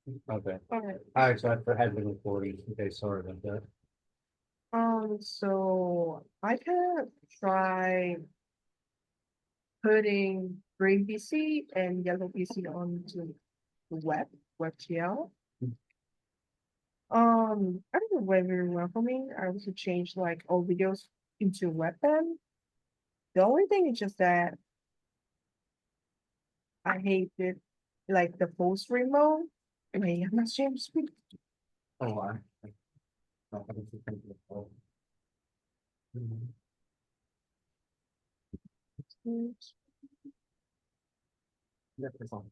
Okay. Okay. All right, so I had been recording. Okay, sorry about that. So I can try putting green PC and yellow PC onto the WebGL. I think it went very well for me. I also changed like all videos into webcam. The only thing is just that I hate it, like the full screen mode. Wait, I'm not sure I'm speaking. Oh, I was just thinking of all. Yeah, that's all.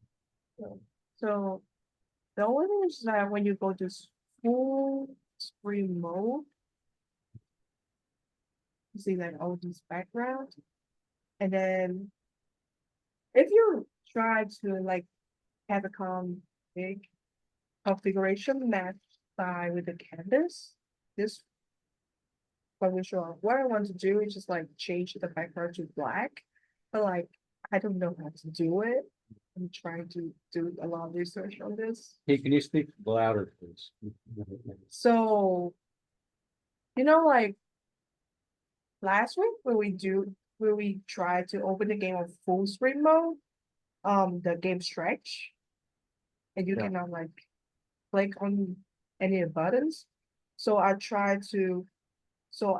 So the only thing is that when you go to full screen mode, you see like all these backgrounds, and then if you try to like have a big configuration match side with the canvas, this what we show. What I want to do is just like change the background to black, but like I don't know how to do it. I'm trying to do a lot of research on this. Hey, can you speak louder, please? So, like last week when we tried to open the game of full screen mode, the game stretch, and you Yeah. cannot like click on any of the buttons. So I tried to, so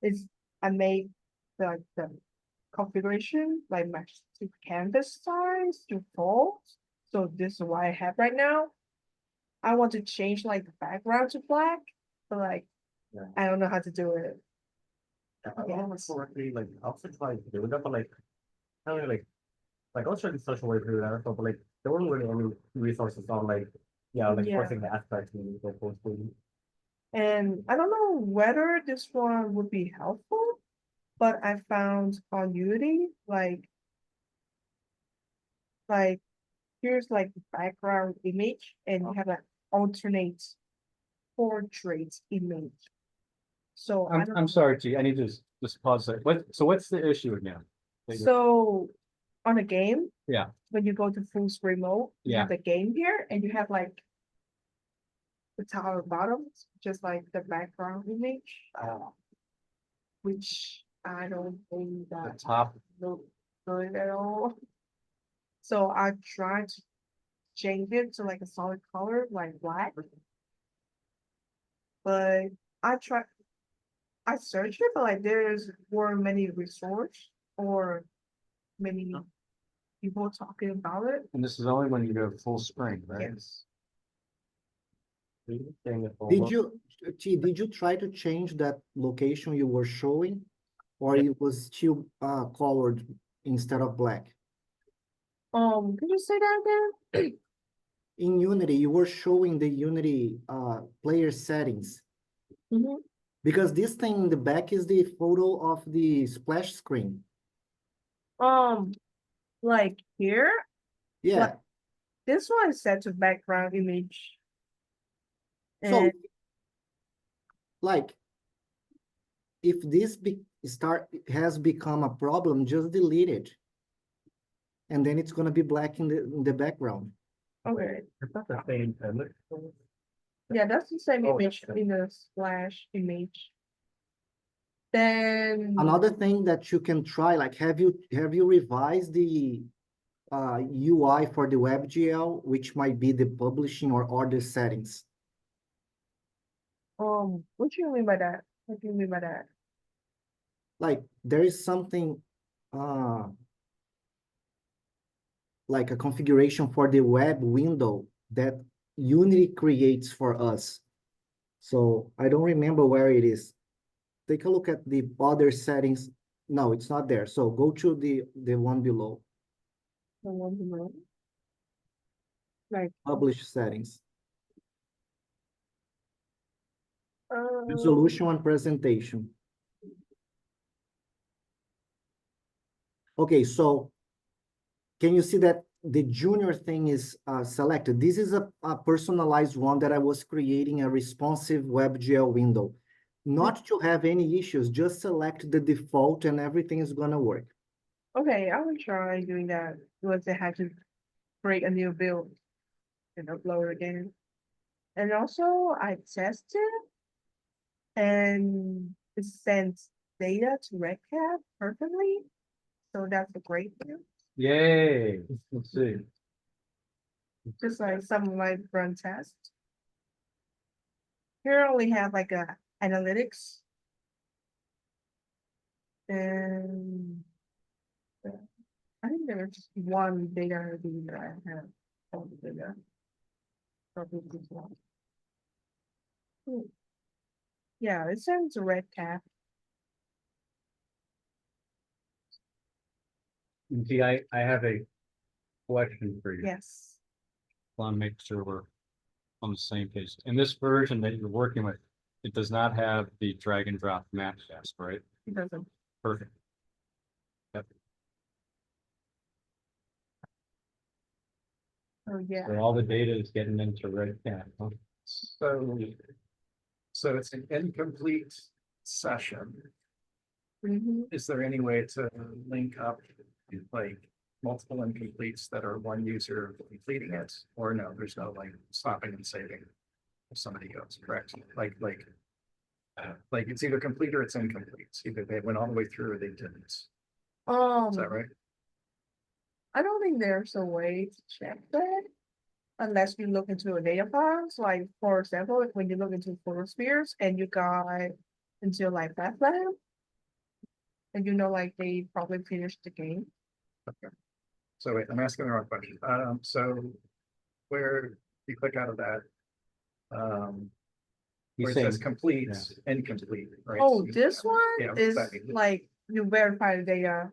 it's I made the configuration like match to canvas size to full. So this is what I have right now. I want to change like the background to black, but like Yeah. I don't know how to do it. I almost correctly, like, I also tried to do that, but like, kind of like, I was trying to social way to do that, but like, there weren't really any resources on, like, yeah, like, Yeah. forcing the aspects and so forth. And I don't know whether this one would be helpful, but I found on Unity, like here's like the background image, and you have an alternate portrait image. So I don't I'm know. sorry, G, I need to just pause there. So what's the issue again? So on a game, Yeah, when you go to full screen mode, you yeah, have the game here, and you have like the top and bottom, just like the background image, which I don't think the that top, look good at all. So I tried to change it to like a solid color, like black. But I tried, I searched it, but like there's were many resources or many people talking about it. and this is only when you go full screen, right? Yes. Did you, did you try to change that location you were showing, or it was still colored instead of black? Could you say that again? In Unity, you were showing the Unity player settings, Mhm. because this thing in the back is the photo of the splash screen. Like here, like Yeah, this one is set to background image, so and like if this has become a problem, just delete it. And then it's gonna be black in the background. okay, It's not the same image. yeah, that's the same Oh, image that's in the splash image. Then Another thing that you can try, like, have you revised the UI for the WebGL, which might be the publishing or order settings? what do you mean by that? What do you mean by that? Like, there is something uh like a configuration for the web window that Unity creates for us. So I don't remember where it is. Take a look at the other settings. No, it's not there. So go to the one below, I want to know. Like, publish settings, um, resolution and presentation. Okay, so can you see that the junior thing is selected? This is a personalized one that I was creating a responsive WebGL window. Not to have any issues, just select the default and everything is gonna work. okay, I will try doing that once I had to create a new build. and upload again. And also I tested and it sends data to RedCap perfectly. So that's a great thing. Yay, let's see. Just like some of my run tests. Here I only have like a analytics. And I think there's just one data ID that I have all the data. Probably this one. Yeah, it sends a red cap. And see, I have a question for you. Yes. Want to make sure we're on the same page. In this version that you're working with, it does not have the drag and drop map test, right? It doesn't. Perfect. Yep. Oh, yeah. So all the data is getting into RedCap. Huh? So it's an incomplete session. Mhm. Is there any way to link up like multiple incompletes that are one user completing it? Or no, there's no like stopping and saving if somebody goes, correct? Like it's either complete or it's incomplete. Either they went all the way through or they didn't. Is that right? I don't think there's a way to check that unless you look into a data files. Like for example, when you look into photospheres and you got into like Bethlehem, and you know like they probably finished the game. Okay. So wait, I'm asking the wrong question. So where you click out of that, He's where it saying, says complete, incomplete, right? Oh, this one Yeah, is that means- like you verify the data.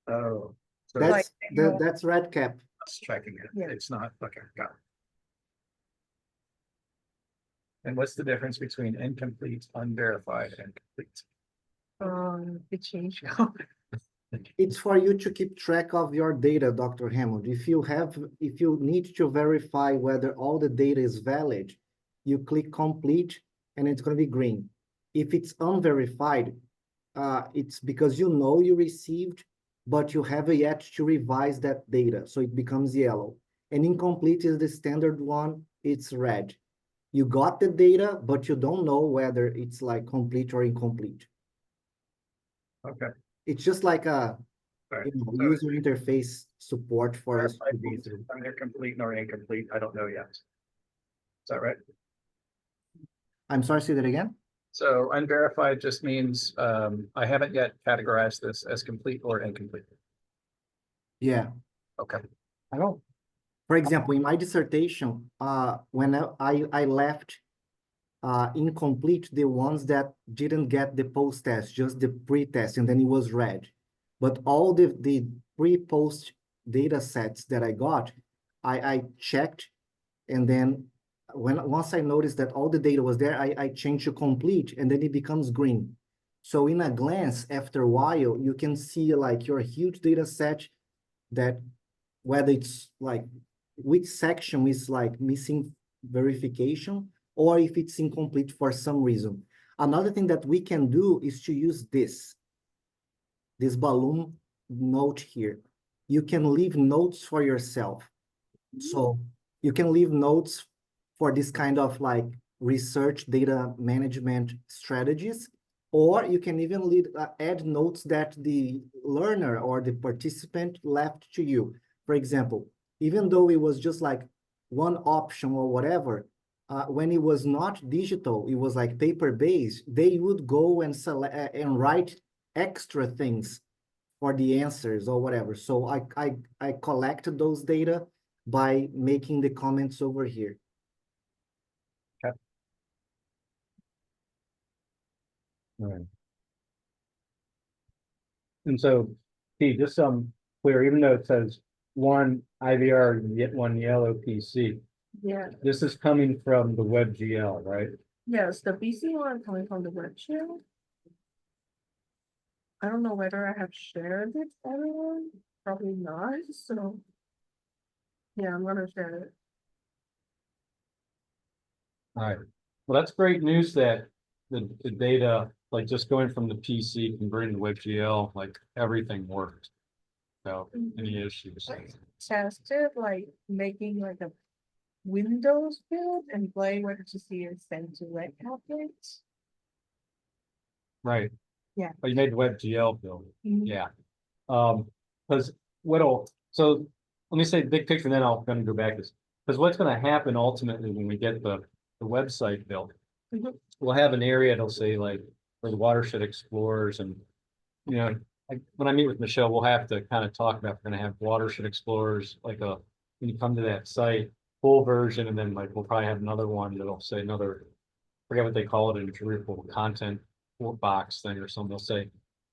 Oh, so Like, That's RedCap. it's checking it. Yeah. It's not, okay, got it. And what's the difference between incomplete, unverified, and complete? It changed. It's for you to keep track of your data, Dr. Hammond. If you need to verify whether all the data is valid, you click complete and it's going to be green. If it's unverified, it's because you know you received, but you haven't yet to revise that data, so it becomes yellow. And incomplete is the standard one, it's red. You got the data, but you don't know whether it's like complete or incomplete. Okay. It's just like a All right. you know, So- user interface support for us to Verified go means through. either complete nor incomplete, I don't know yet. Is that right? I'm sorry, say that again? So unverified just means, I haven't yet categorized this as complete or incomplete. Yeah. Okay. I don't, For example, in my dissertation, when I left incomplete the ones that didn't get the post-test, just the pre-test, and then it was red. But all the pre-post data sets that I got, I checked, and then once I noticed that all the data was there, I changed to complete, and then it becomes green. So in a glance, after a while, you can see like your huge data set that whether it's like which section is like missing verification or if it's incomplete for some reason. Another thing that we can do is to use this balloon note here. You can leave notes for yourself. So you can leave notes for this kind of like research data management strategies, or you can even add notes that the learner or the participant left to you. For example, even though it was just like one option or whatever, when it was not digital, it was like paper-based, they would go and select and write extra things for the answers or whatever. So I collected those data by making the comments over here. all right. And so, see, just clear, even though it says one IVR, yet one yellow PC, Yeah, this is coming from the WebGL, right? yes, the BC one coming from the web shell. I don't know whether I have shared it to everyone, probably not, so. Yeah, I'm gonna share it. All right. Well, that's great news that the data, like just going from the PC converting to WebGL, like everything worked. without any issues. Tested like making like a Windows build and play whether to see it sent to red tablets. Right. Yeah. But you made the WebGL build. Mhm. Yeah. Because so let me say the big picture, and then I'm gonna go back to this. Because what's gonna happen ultimately when we get the website built, Mhm. we'll have an area that'll say like for the watershed explorers, and you know, like when I meet with Michelle, we'll have to kind of talk about, we're gonna have watershed explorers, like when you come to that site, full version, and then like we'll probably have another one that'll say another, forget what they call it in Drupal, content box thing or something. They'll say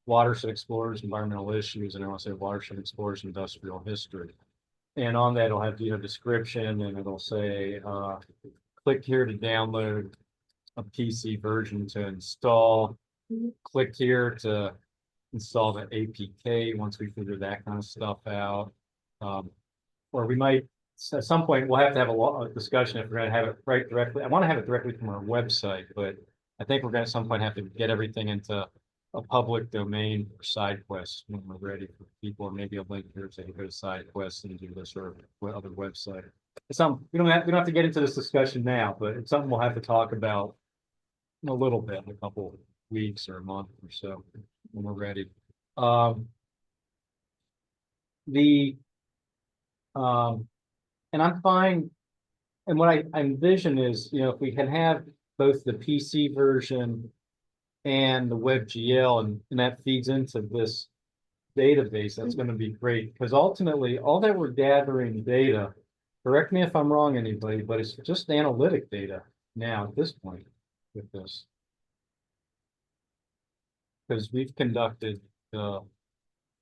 watershed explorers, environmental issues, and then I'll say watershed explorers, industrial history. And on that, it'll have, description, and it'll say, click here to download a PC version to install. Mhm. Click here to install the APK once we figure that kind of stuff out. Or we might, at some point, we'll have to have a discussion if we're gonna have it right directly. I want to have it directly from our website, but I think we're gonna at some point have to get everything into a public domain for SideQuest when we're ready for people, or maybe a link here to go to SideQuest and do this or other website. It's something we don't have to get into this discussion now, but it's something we'll have to talk about in a little bit, in a couple weeks or a month or so when we're ready. And I'm fine. And what I envision is, if we can have both the PC version and the WebGL, and that feeds into this database, that's going to be great. Because ultimately, all that we're gathering data, correct me if I'm wrong, anybody, but it's just analytic data now at this point with this. Because we've conducted the,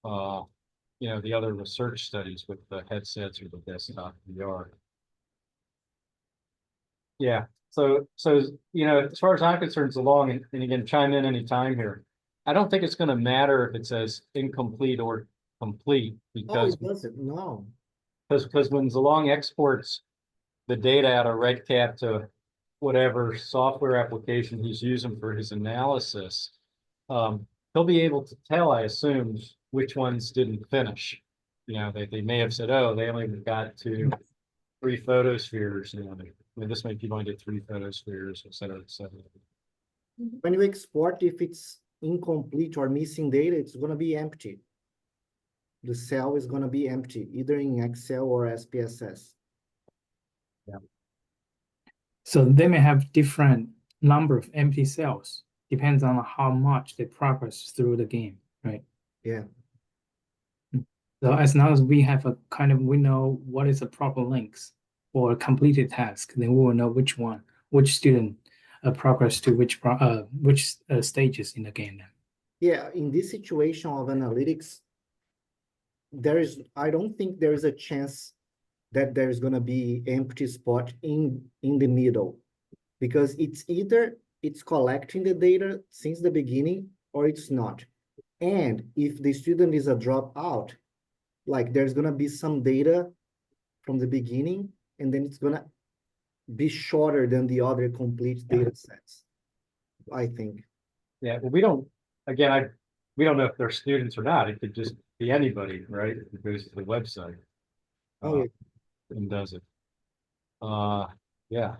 the other research studies with the headsets or the desktop VR. Yeah, so as far as I'm concerned, it's along, and again, chime in anytime here. I don't think it's going to matter if it says incomplete or complete, Oh, because it doesn't, no. when Zalong exports the data out of RedCap to whatever software application he's using for his analysis, he'll be able to tell, I assume, which ones didn't finish. They may have said, oh, they only got to 3 photospheres. This many people only did 3 photospheres, et cetera, et cetera. When you export, if it's incomplete or missing data, it's going to be empty. The cell is going to be empty, either in Excel or SPSS. Yeah. So they may have different number of empty cells, depends on how much they progress through the game, right? Yeah. So as long as we have we know what is the proper links for a completed task, then we will know which student progress to which stages in the game. Then. Yeah, in this situation of analytics, I don't think there is a chance that there's going to be empty spot in the middle, because it's either it's collecting the data since the beginning or it's not. And if the student is a dropout, like there's going to be some data from the beginning, and then it's going to be shorter than the other complete data sets, I think. Yeah, well, we don't know if they're students or not. It could just be anybody, right? If goes to the website. Oh, yeah. And does it. Yeah.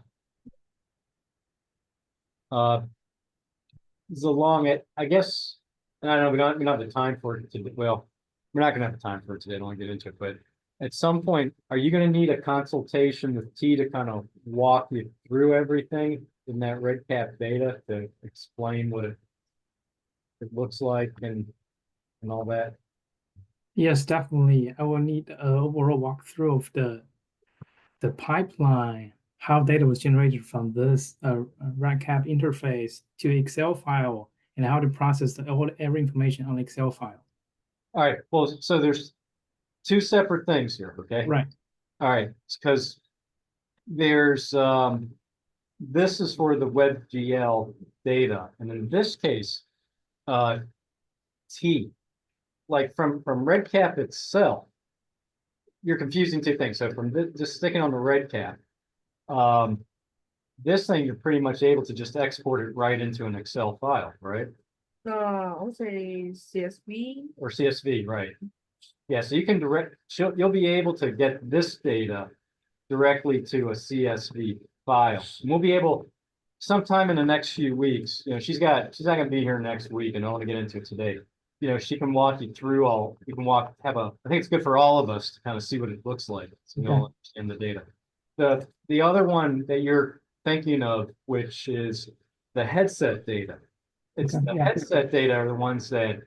Zalong, I guess, and I don't know, we don't have the time for it today. Well, we're not gonna have the time for it today. I don't want to get into it, but at some point, are you gonna need a consultation with T to kind of walk you through everything in that RedCap data to explain what it looks like and all that? Yes, definitely. I will need an overall walkthrough of the pipeline, how data was generated from this RedCap interface to Excel file, and how to process every information on Excel file. All right. Well, so there's 2 separate things here. Okay. Right. All right. Because there's this is for the WebGL data, and in this case, T, like from RedCap itself, you're confusing 2 things. So from just sticking on the RedCap, this thing you're pretty much able to just export it right into an Excel file, right? I would say CSV. Or CSV, right? Yeah, so you can you'll be able to get this data directly to a CSV file. And we'll be able, sometime in the next few weeks, she's not gonna be here next week, and I don't want to get into it today. She can walk you through I think it's good for all of us to kind of see what it looks like, so we all understand the data. The other one that you're thinking of, which is the headset data. It's the headset data are the ones that,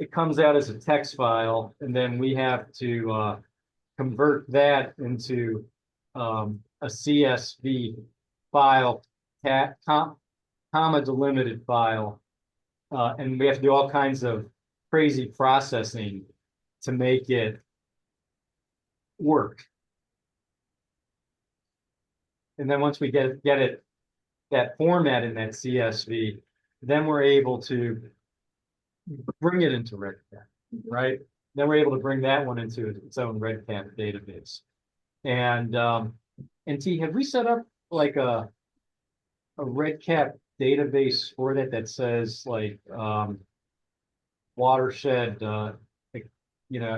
it comes out as a text file, and then we have to convert that into a CSV file, comma delimited file. And we have to do all kinds of crazy processing to make it work. And then once we get it, that format in that CSV, then we're able to bring it into RedCap, right? Then we're able to bring that one into its own RedCap database. And T, have we set up like a RedCap database for that says like watershed, I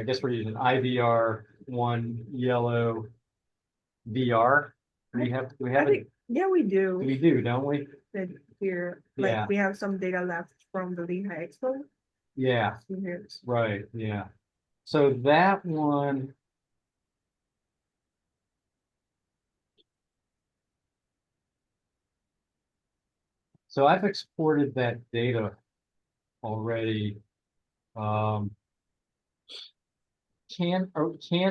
guess we're using IVR one yellow VR. Do we have it? Yeah, we do. We do, don't we? That here, Yeah. we have some data left from the Lehigh Expo. Yeah, So here. right, yeah. So that one. So I've exported that data already. Can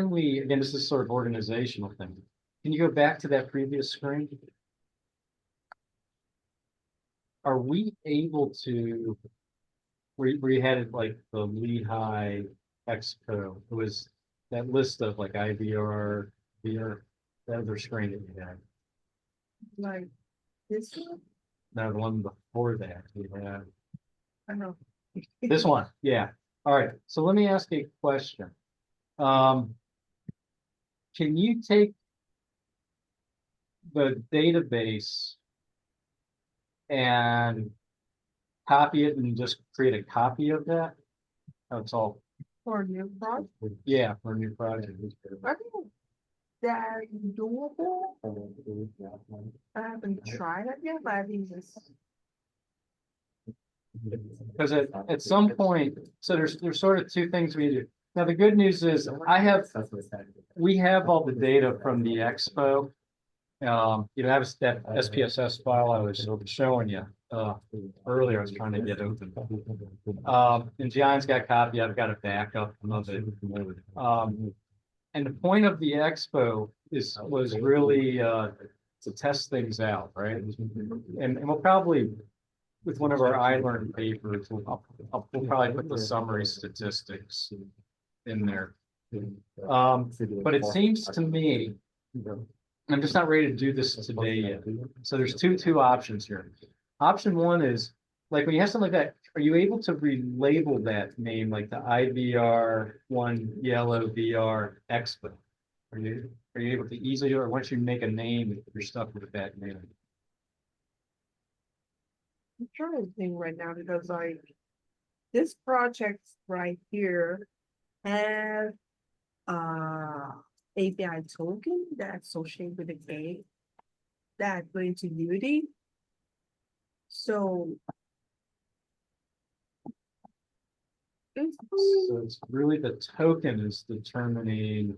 we, again, this is sort of organizational thing. Can you go back to that previous screen? Are we able to, where you had it like the Lehigh Expo, it was that list of like IVR, VR, that other screen that you had. Like this one? No, the one before that we had. I don't know. This one, yeah. All right, so let me ask a question. Can you take the database and copy it and just create a copy of that? That's all. For a new project, Yeah, for a new project. I think that doable. I haven't tried it yet, but I think this. Because at some point, so there's sort of two things we do. Now, the good news is we have all the data from the expo. That was that SPSS file I was showing you earlier. I was trying to get open. And John's got a copy. I've got a backup of it. And the point of the expo was really to test things out, right? And we'll probably, with one of our iLearn papers, we'll probably put the summary statistics in there. But it seems to me, I'm just not ready to do this today yet. So there's two options here. Option one is, like when you have something like that, are you able to relabel that name like the IVR one yellow VR Expo? Are you able to easily do it, or once you make a name, you're stuck with that name? I'm trying to think right now because like this project right here has API token that's associated with the game that go into Unity. So So it's really the token is determining.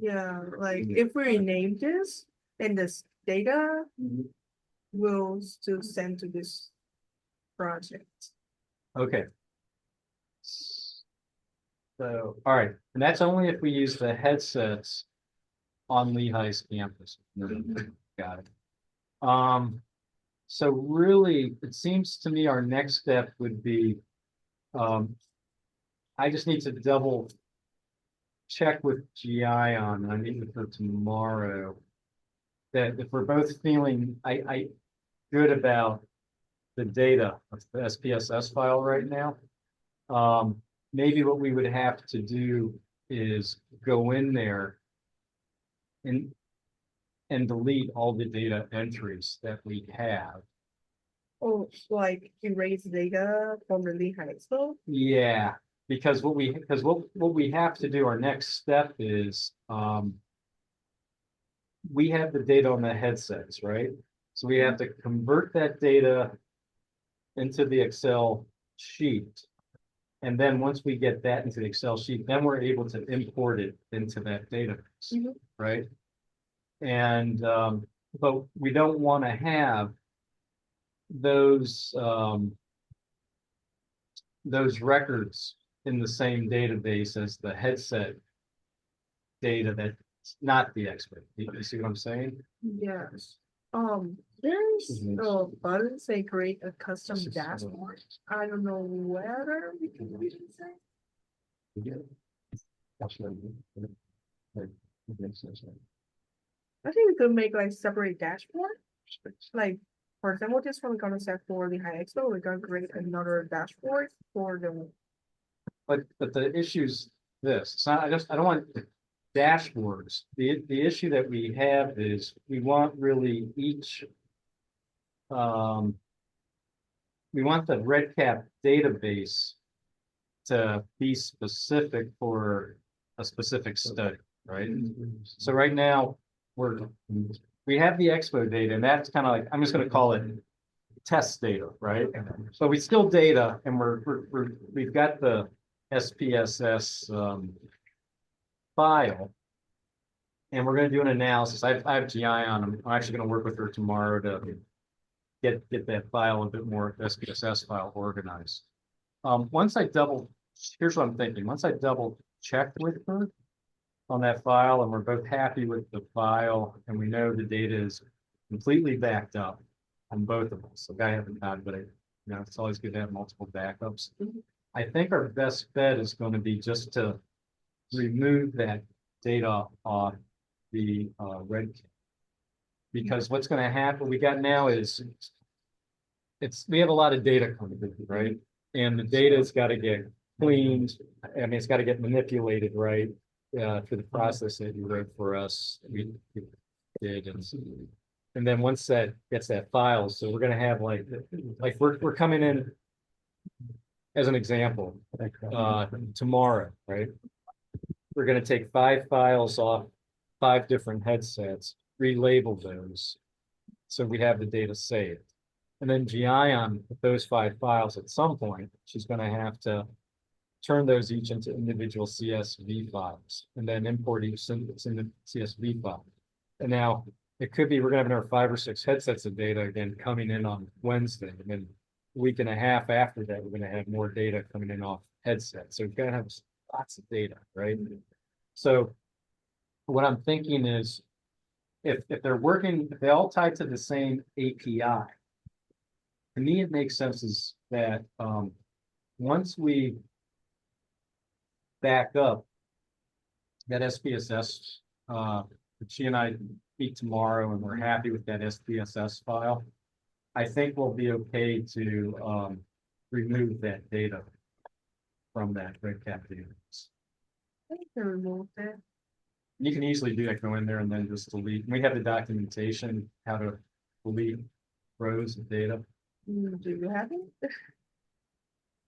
yeah, like if we rename this, then this data will still send to this project. Okay. So, all right, and that's only if we use the headsets on Lehigh's campus. Got it. So really, it seems to me our next step would be, I just need to double check with GI on, I meet with her tomorrow, that if we're both feeling I good about the data of the SPSS file right now, maybe what we would have to do is go in there and delete all the data entries that we have. Oh, like erase data from the Lehigh Expo? Yeah, Because what we have to do, our next step is, we have the data on the headsets, right? So we have to convert that data into the Excel sheet. And then once we get that into the Excel sheet, then we're able to import it into that database, Mhm. right? And, but we don't want to have those records in the same database as the headset data that's not the expert. You see what I'm saying? Yes. There's Mhm. a button say create a custom This is, dashboard. I don't know whether we can use it. I think we could make like separate dashboard. Like, for example, this one we're gonna set for the high expo, we're gonna create another dashboard for the. But the issue's this, it's not, I don't want dashboards. The issue that we have is we want really each. We want the red cap database to be specific for a specific study, right? So right now, we have the expo data, and that's kind of like, I'm just gonna call it test data, right? So we still data, and we've got the SPSS file. And we're gonna do an analysis. I have GI on. I'm actually gonna work with her tomorrow to get that file a bit more SPSS file organized. Here's what I'm thinking. Once I double check with her on that file, and we're both happy with the file, and we know the data is completely backed up on both of us. Like I haven't had, but it's always good to have multiple backups. I think our best bet is going to be just to remove that data off the red cap. Because what's going to happen, we got now is we have a lot of data coming in, right? And the data's got to get cleaned. I mean, it's got to get manipulated, right? Through the process that you wrote for us, we did, and then once that gets that file, so we're going to have like we're coming in as an example tomorrow, right? We're going to take 5 files off 5 different headsets, relabel those, so we have the data saved. And then Gion, with those 5 files at some point, she's going to have to turn those each into individual CSV files and then import each CSV file. And now it could be we're going to have another 5 or 6 headsets of data again coming in on Wednesday. And then a week and a half after that, we're going to have more data coming in off headsets. So we've got to have lots of data, right? So what I'm thinking is if they're working, if they all tie to the same API, to me, it makes sense is that once we back up that SPSS, she and I meet tomorrow and we're happy with that SPSS file, I think we'll be okay to remove that data from that red cap database. I can remove that. You can easily do that, go in there and then just delete. We have the documentation, how to delete rows of data. Do you have it?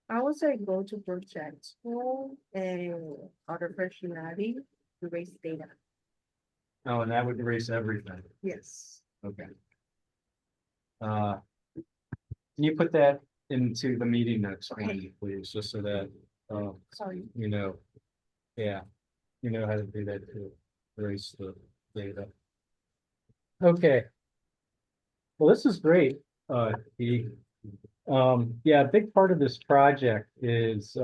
I would say go to project tool and other functionality, erase data. Oh, and that would erase everything. Yes. Okay. Can you put that into the meeting notes for me, please, just so that, Sorry. yeah, you know how to do that to erase the data. Okay. Well, this is great, yeah, a big part of this project is,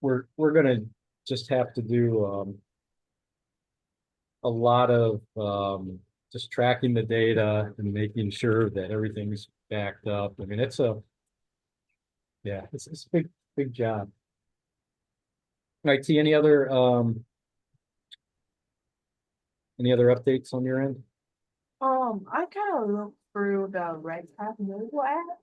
we're gonna just have to do, a lot of, just tracking the data and making sure that everything's backed up. I mean, it's a big job. Right, T, any other updates on your end? I kind of looked through the Red Hat mobile app.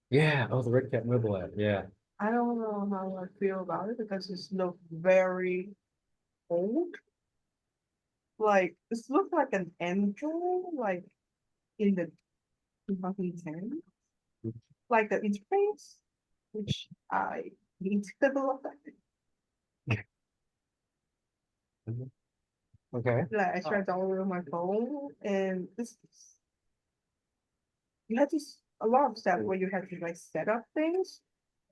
Yeah, oh, the Red Cat mobile app, yeah. I don't know how I feel about it because it's look very old. Like this looks like an Android, like in the 2010. Like the interface. which I need to develop. Okay. Like I tried downloading my phone, and this you have to a lot of steps where you have to like set up things.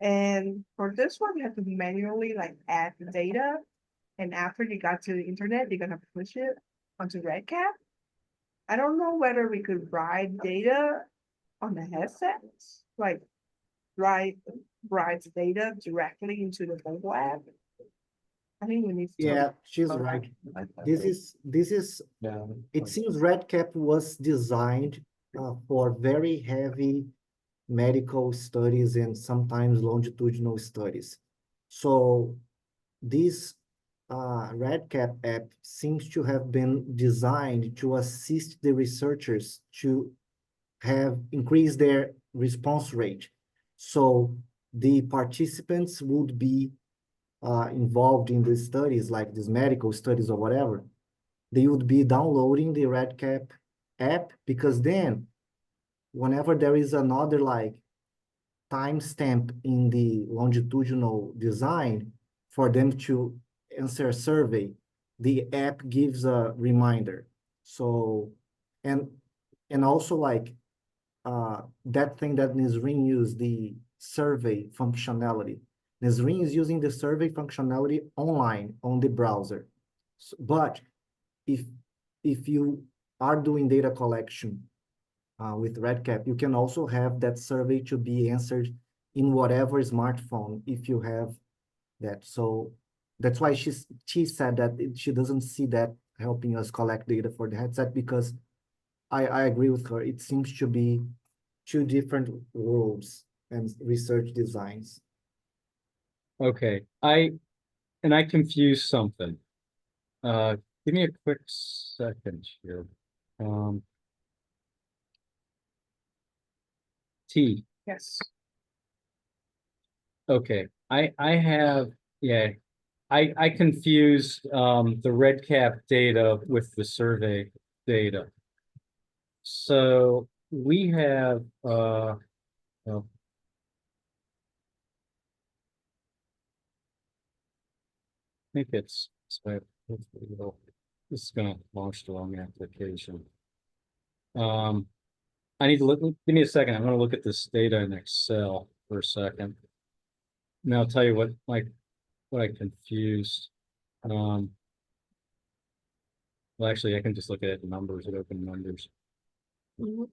And for this one, you have to manually like add the data. And after you got to the internet, you're gonna push it onto RedCap. I don't know whether we could write data on the headsets, like write data directly into the mobile app. I think we need to. Yeah, she's about right. that. This is, Yeah. it seems RedCap was designed for very heavy medical studies and sometimes longitudinal studies. So this RedCap app seems to have been designed to assist the researchers to have increased their response rate. So the participants would be involved in the studies, like these medical studies or whatever. They would be downloading the RedCap app, because then whenever there is another like timestamp in the longitudinal design for them to answer a survey, the app gives a reminder. So, and also like that thing that Nisrin used, the survey functionality. Nisrin is using the survey functionality online on the browser. But if you are doing data collection with RedCap, you can also have that survey to be answered in whatever smartphone if you have that. So that's why she said that she doesn't see that helping us collect data for the headset, because I agree with her. It seems to be two different worlds and research designs. Okay, I confused something. Give me a quick second here. T, Yes. okay, I have, yeah, I confused the RedCap data with the survey data. So we have well, I think so hopefully this is gonna launch the wrong application. I need to look, give me a second. I'm gonna look at this data in Excel for a second. And I'll tell you what I confused. Well, actually, I can just look at it in numbers, at open numbers. Mhm.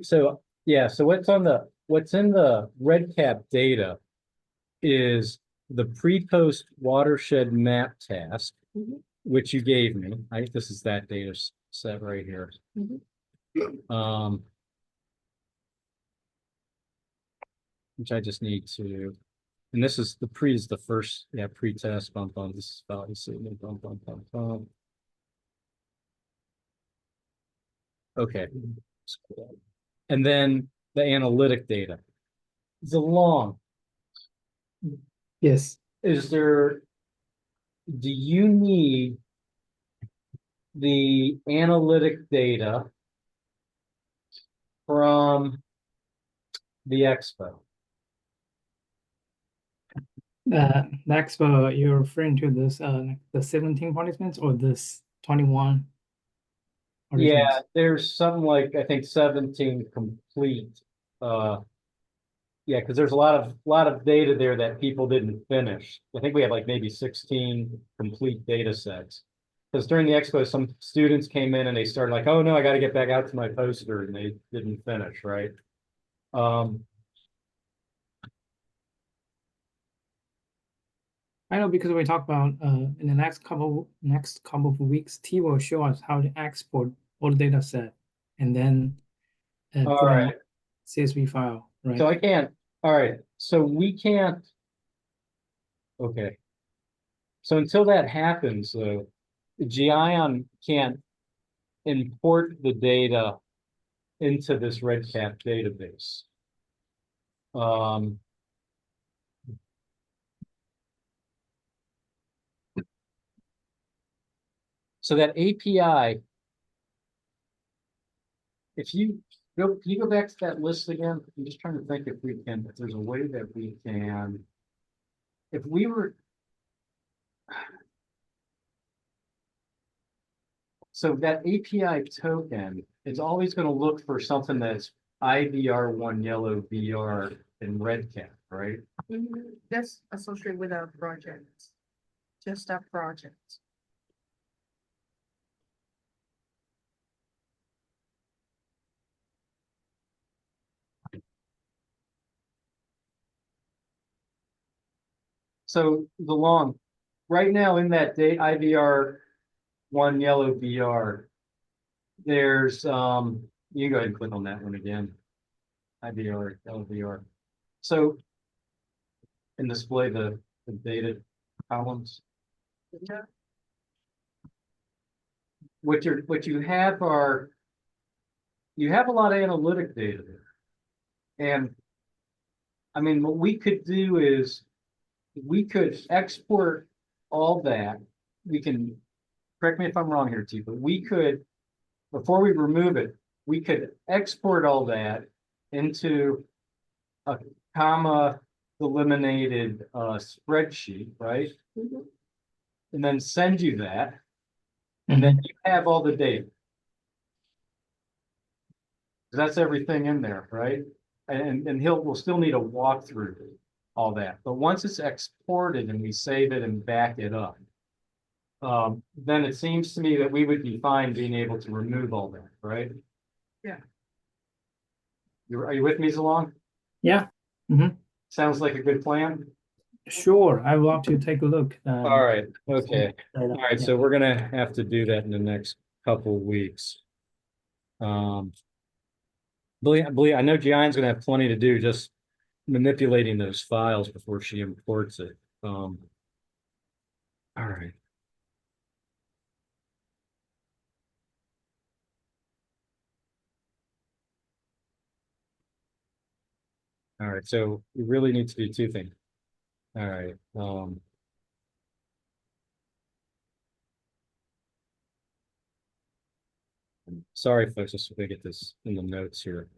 So yeah, so what's in the RedCap data is the pre-post watershed map task, Mhm. which you gave me. This is that data set right here. Mhm. Which I just need to, and this is the first, yeah, pre-test bump on this is value statement, bump. Okay. And then the analytic data. It's a long, Yes. do you need the analytic data from the expo? The expo, you're referring to this, the 17 participants or this 21 Yeah, participants? there's some like, I think 17 complete. Yeah, because there's a lot of data there that people didn't finish. I think we have like maybe 16 complete data sets. Because during the expo, some students came in and they started like, oh no, I got to get back out to my poster, and they didn't finish, right? I know, because we talked about in the next couple of weeks, T will show us how to export all the data set and then All put them right. on CSV file, right? So I can't, all right, so we can't, okay. So until that happens, Gion can't import the data into this RedCap database. So that API, if you Can you go back to that list again? I'm just trying to think if there's a way that we can. If we were. So that API token is always going to look for something that's IVR1 yellow VR and red cap, right? That's associated with our project, just our project. So the long, right now in that day IVR1 yellow VR, there's you go ahead and click on that one again. IVR yellow VR. So and display the data columns. Yeah. What you have are you have a lot of analytic data there. And I mean, what we could do is we could export all that. We can, correct me if I'm wrong here, T, but we could, before we remove it, we could export all that into a comma eliminated spreadsheet, right? Mhm. And then send you that. And then you have all the data. That's everything in there, right? And we'll still need a walkthrough all that. But once it's exported and we save it and back it up, then it seems to me that we would be fine being able to remove all that, right? Yeah. Are you with me, Zalong? Yeah. Sounds like a good plan. Sure, I would love to take a look. All right, okay. All right, Yeah. so we're gonna have to do that in the next couple of weeks. Believe, I know Gian's gonna have plenty to do just manipulating those files before she imports it. All right. All right, so we really need to do two things. All right. Sorry, folks, just to get this in the notes here.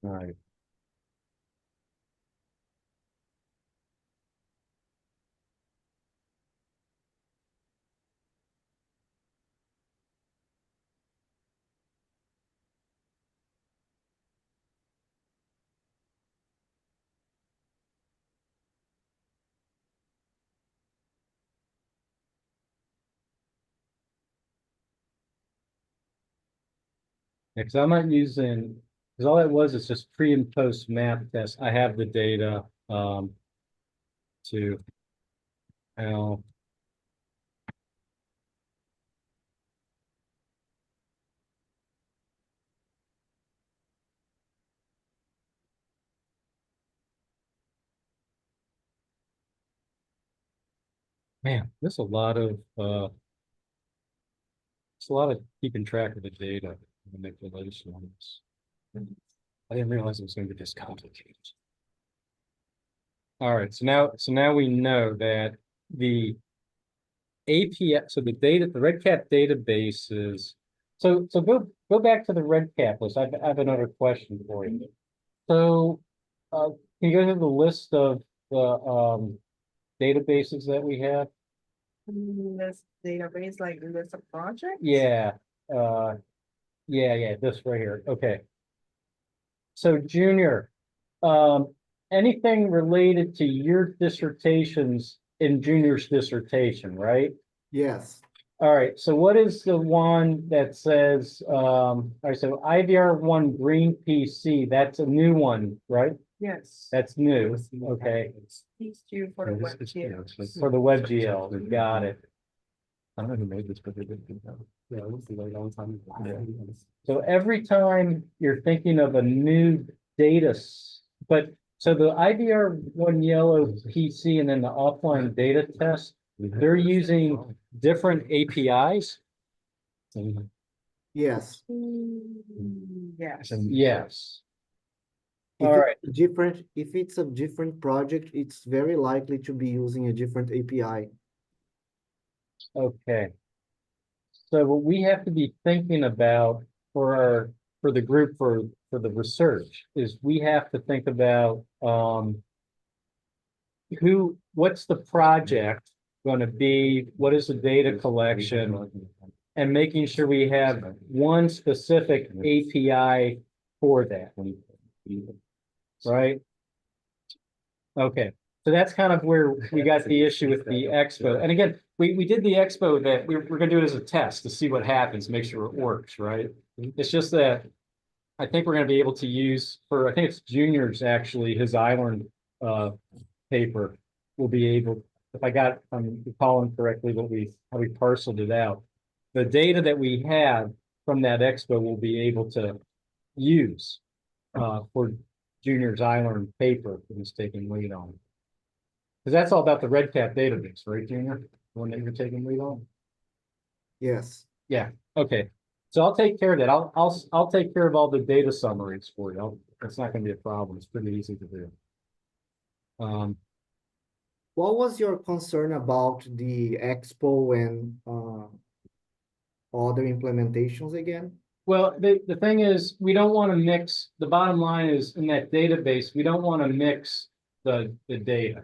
All right. Because I'm not using, because all that was is just pre and post map test. I have the data to how. Man, there's a lot of it's a lot of keeping track of the data manipulations. I didn't realize it was going to be this complicated. All right, so now we know that the API, so the data, the RedCap database is, so go back to the RedCap list. I have another question for you. So can you go to the list of the databases that we have? This database, like list of projects? Yeah, this right here. Okay. So Junior, anything related to your dissertations in Junior's dissertation, right? Yes. All right, so what is the one that says, all right, so IVR1 green PC, that's a new one, right? Yes. That's new, okay, These two for the web GL. for the WebGL, got it. I don't know who made this, but they did. Yeah, it was a long time ago. So every time you're thinking of a new but so the IVR1 yellow PC and then the offline data test, they're using different APIs? Yes. Yes. Yes. If All it's right. different, if it's a different project, it's very likely to be using a different API. Okay. So what we have to be thinking about for the group for the research is we have to think about what's the project going to be, what is the data collection, and making sure we have one specific API for that. Right? Okay, so that's kind of where we got the issue with the expo. And again, we did the expo that we're gonna do it as a test to see what happens, make sure it works, right? It's just that I think we're gonna be able to use I think it's Junior's actually, his island paper will be able, if I'm recalling correctly how we parceled it out. The data that we have from that expo will be able to use for Junior's island paper that he's taking lead on. Because that's all about the red cap database, right, Junior? The one that you're taking lead on? Yes. Yeah, okay. So I'll take care of that. I'll take care of all the data summaries for you. It's not gonna be a problem. It's pretty easy to do. What was your concern about the expo and other implementations again? Well, the thing is, we don't want to mix, the bottom line is in that database, we don't want to mix the data.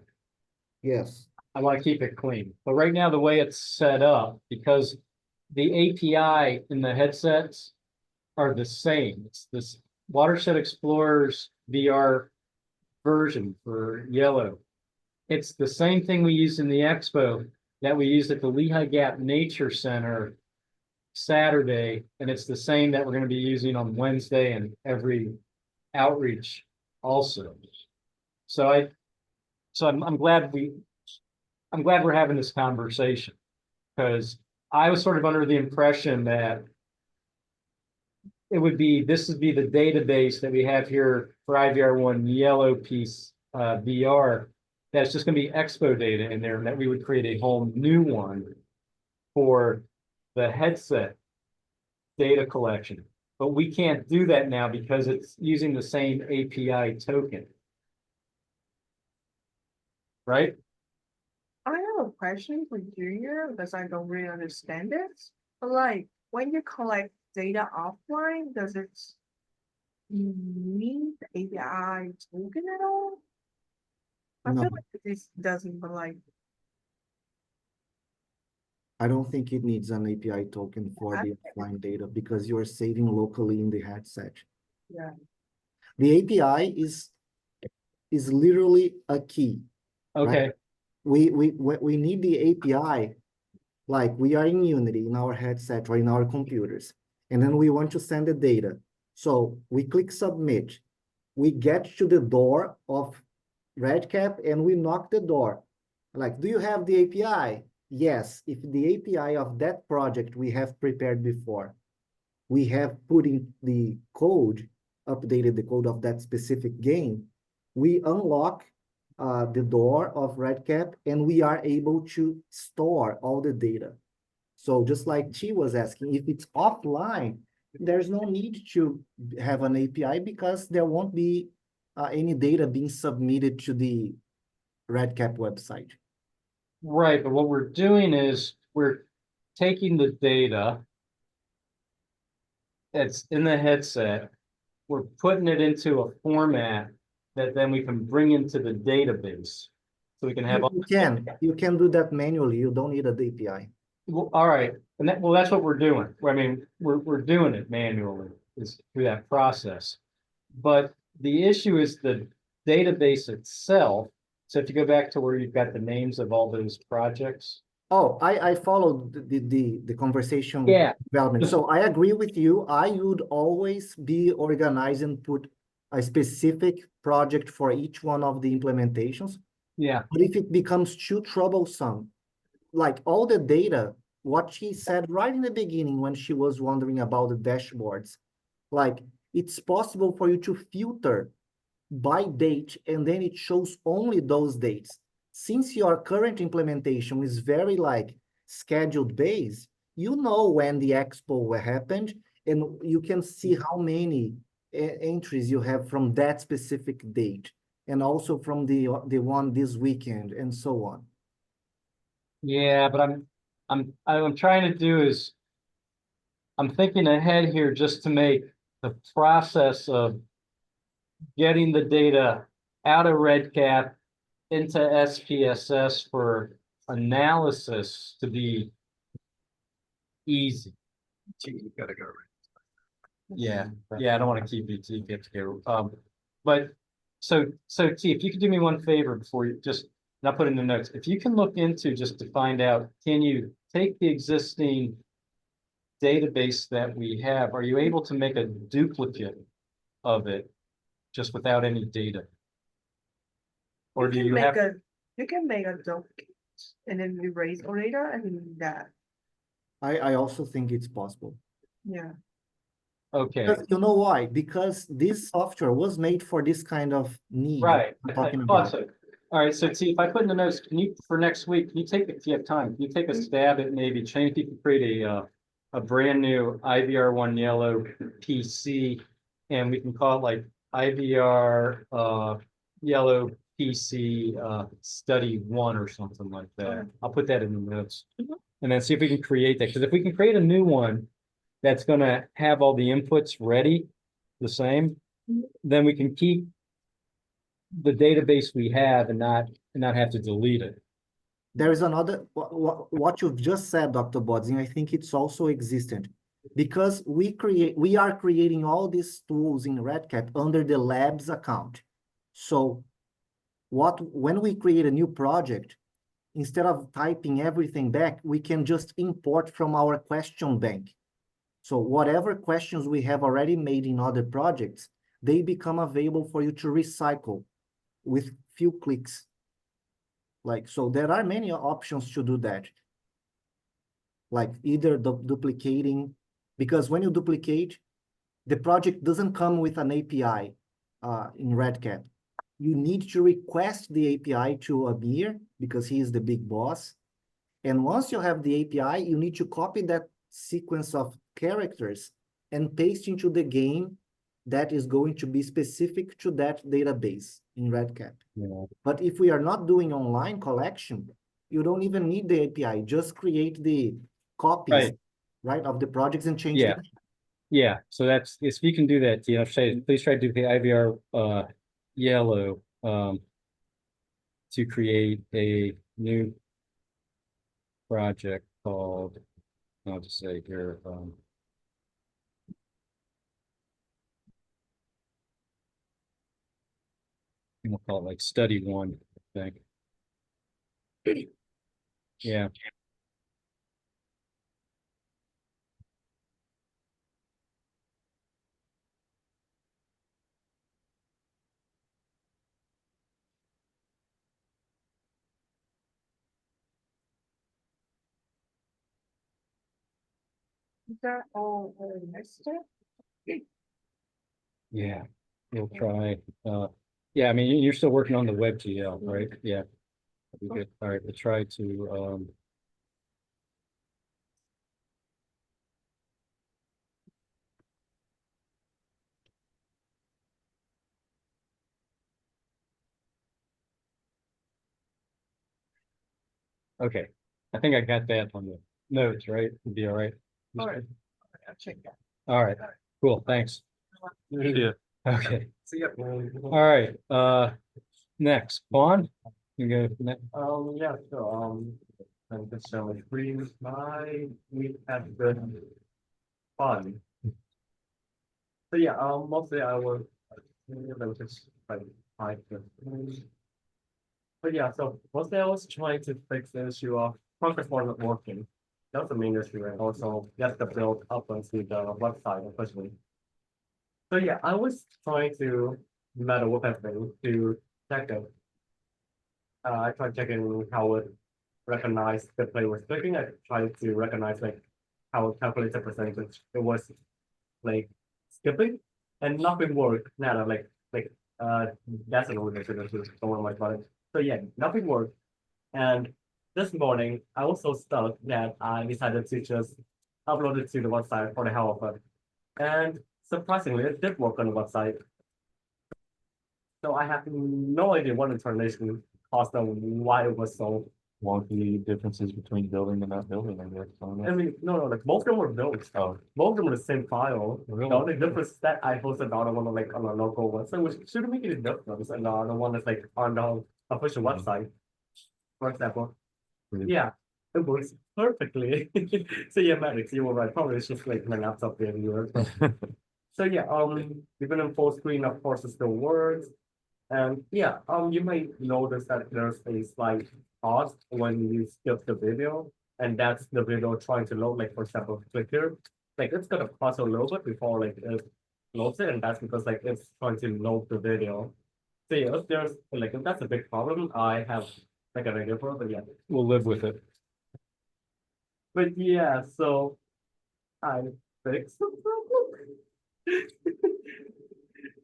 Yes. I want to keep it clean. But right now, the way it's set up, because the API in the headsets are the same. It's this Watershed Explorers VR version for yellow. It's the same thing we used in the expo that we used at the Lehigh Gap Nature Center Saturday, and it's the same that we're going to be using on Wednesday and every outreach also. So I'm glad we're having this conversation, because I was sort of under the impression that this would be the database that we have here for IVR1 yellow piece VR. That's just going to be expo data in there, and that we would create a whole new one for the headset data collection. But we can't do that now because it's using the same API token. Right? I have a question for Junior because I don't really understand it. But like when you collect data offline, does it need the API token at all? I No. feel like this doesn't, but like I don't think it needs an API token for the offline data because you are saving locally in the headset. yeah. The API is literally a key. Okay. Right? We need the API, like we are in Unity in our headset or in our computers, and then we want to send the data. So we click submit. We get to the door of RedCap and we knock the door. Like, do you have the API? Yes, if the API of that project we have prepared before, we have put in the code, updated the code of that specific game, we unlock the door of RedCap and we are able to store all the data. So just like Chi was asking, if it's offline, there's no need to have an API because there won't be any data being submitted to the RedCap website. Right, but what we're doing is we're taking the data that's in the headset, we're putting it into a format that then we can bring into the database. So we can have all You can do that manually. You don't need an API. Well, all right, and that's what we're doing. I mean, we're doing it manually is through that process. But the issue is the database itself. So if you go back to where you've got the names of all those projects. Oh, I followed the conversation Yeah. development. So I agree with you. I would always be organized and put a specific project for each one of the implementations. Yeah. But if it becomes too troublesome, like all the data, what she said right in the beginning when she was wondering about the dashboards, like it's possible for you to filter by date and then it shows only those dates. Since your current implementation is very like scheduled based, you know when the expo happened and you can see how many entries you have from that specific date and also from the one this weekend and so on. Yeah, but I'm trying to do is I'm thinking ahead here just to make the process of getting the data out of RedCap into SPSS for analysis to be easy. Gee, you gotta go. Yeah, I don't want to keep you, get together. But so T, if you could do me one favor before you just, and I'll put in the notes, if you can look into just to find out, can you take the existing database that we have, are you able to make a duplicate of it just without any data? Or do can you make have, you can make a duplicate and then erase all data and that, I also think it's possible. yeah. okay, Because you know why? Because this software was made for this kind of need right, I'm I talking thought about. so. All right, so T, if I put in the notes, can you, for next week, can you take, if you have time, can you take a stab at maybe change, you can create a brand new IVR1 yellow PC, and we can call it like IVR yellow PC study 1 or something like that. I'll put that in the notes. Mhm. And then see if we can create that, because if we can create a new one that's gonna have all the inputs ready, the same, Mhm. then we can keep the database we have and not have to delete it. There is another, what you've just said, Dr. Bodzin, I think it's also existent. Because we are creating all these tools in RedCap under the labs account. So when we create a new project, instead of typing everything back, we can just import from our question bank. So whatever questions we have already made in other projects, they become available for you to recycle with few clicks. Like, so there are many options to do that. Like either duplicating, because when you duplicate, the project doesn't come with an API in RedCap. You need to request the API to Amir because he is the big boss. And once you have the API, you need to copy that sequence of characters and paste into the game that is going to be specific to that database in RedCap. Yeah. But if we are not doing online collection, you don't even need the API. Just create the copies, right, of the projects and change Yeah. them. Yeah, so that's, if you can do that, you know, please try to do the IVR yellow to create a new project called, I'll just say here, we'll call it like study 1, I think. Yeah. Is that all nested? Yeah, we'll try. Yeah, I mean, you're still working on the WebGL, right? Yeah. That'd be good. All right, we'll try to okay. I think I got that on the notes, right? It'd be all right. All right. I'll check that. All right, cool, thanks. Yeah. Okay, See ya. all right, next, Vaughn, you go next. Yeah, so, thank you so much. We had good fun. So yeah, mostly I was, just like 5 minutes. But yeah, so mostly I was trying to fix the issue of progress wasn't working. That's the main issue, and also get the build up onto the website, especially. So yeah, I was trying to meta with everything to check it. I tried checking how it recognized the play was clicking. I tried to recognize like how it calculates the percentage. It was like skipping, and nothing worked. Nada, that's an old issue. Don't worry much about it. So yeah, nothing worked. And this morning, I was so stuck that I decided to just upload it to the website for the hell of it. And surprisingly, it did work on the website. So I have no idea what information caused them, why it was so wonky differences between building and not building, I guess. I don't know. I mean, no, like both of them were built. Oh, Both of them are the same file. really? The only difference is that I posted the other one on like on a local website, which shouldn't make any difference, and the other one is like on the official Mhm. website, for example. Really? Yeah, it works perfectly. So yeah, Matrix, you were right. Probably it's just like my laptop being yours. So yeah, even in full screen, of course, it still works. And yeah, you might notice that there's a slight pause when you skip the video, and that's the video trying to load. Like for example, click here, like it's gonna pause a little bit before like it loads it, and that's because like it's trying to load the video. So yeah, if there's like if that's a big problem, I have like an idea for it, but yeah. We'll live with it. But yeah, so I fixed the problem.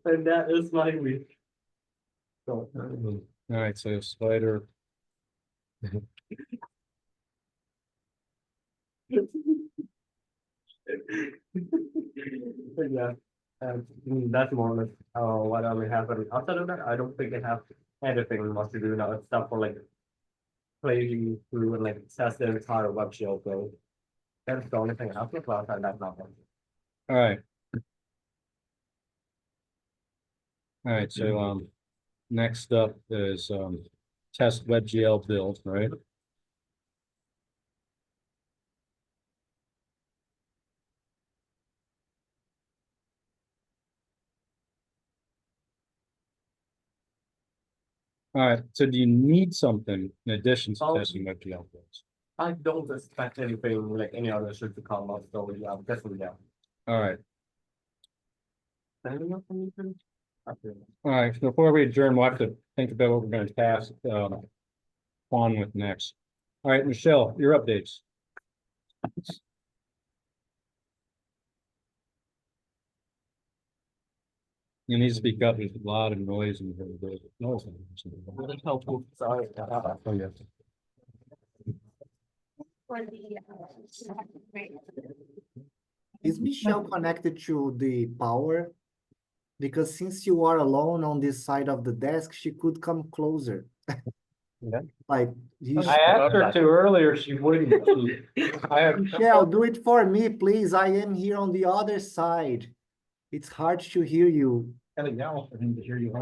And that is my week. So, All right, so spider. but yeah, that's more or less what I will have. But outside of that, I don't think I have anything much to do now except for like playing through and like test the entire web shell code. That's the only thing I have to class and that's not much. All right. All right, so next up is test WebGL build, right? All right, so do you need something in addition to testing WebGL builds? I don't expect anything like any other should to come up, so yeah, definitely yeah. All right, Anything else from you, Chris? Okay. all right, so before we adjourn, we'll have to think about what we're gonna task Juan with next. All right, Michelle, your updates. You need to speak up, there's a lot of noise and noise. Really helpful. Sorry. Oh, yeah. Is Michelle connected to the power? Because since you are alone on this side of the desk, she could come closer. Yeah. Like, you I asked her to earlier, she wouldn't. I have. Michelle, do it for me, please. I am here on the other side. It's hard to hear you. Gotta yell for him to hear you.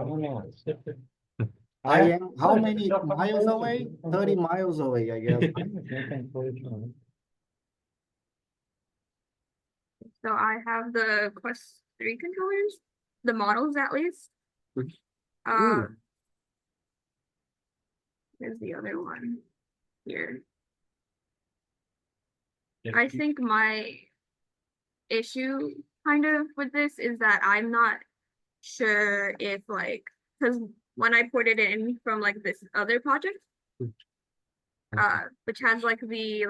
I am how many miles away? 30 miles away, I guess. So I have the Quest 3 controllers, the models at least. There's the other one here. I think my issue kind of with this is that I'm not sure if like, because when I ported it in from like this other project, which has like the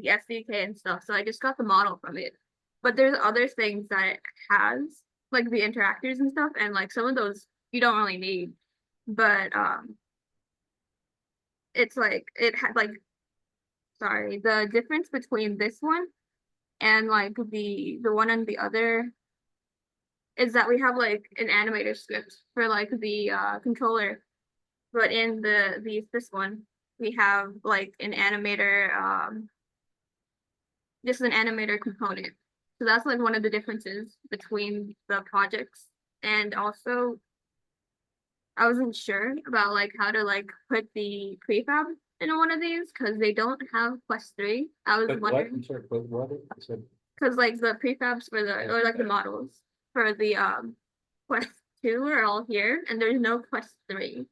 SDK and stuff, so I just got the model from it. But there's other things that it has, like the interactors and stuff, and like some of those you don't really need. But it's like it had like, sorry, the difference between this one and like the one on the other is that we have like an animator script for like the controller, but in this one we have like an animator just an animator component. So that's like one of the differences between the projects. And also I wasn't sure about like how to like put the prefab in one of these because they don't have Quest 3. I was wondering because like the prefabs for the or like the models for the Quest 2 are all here and there's no Quest 3.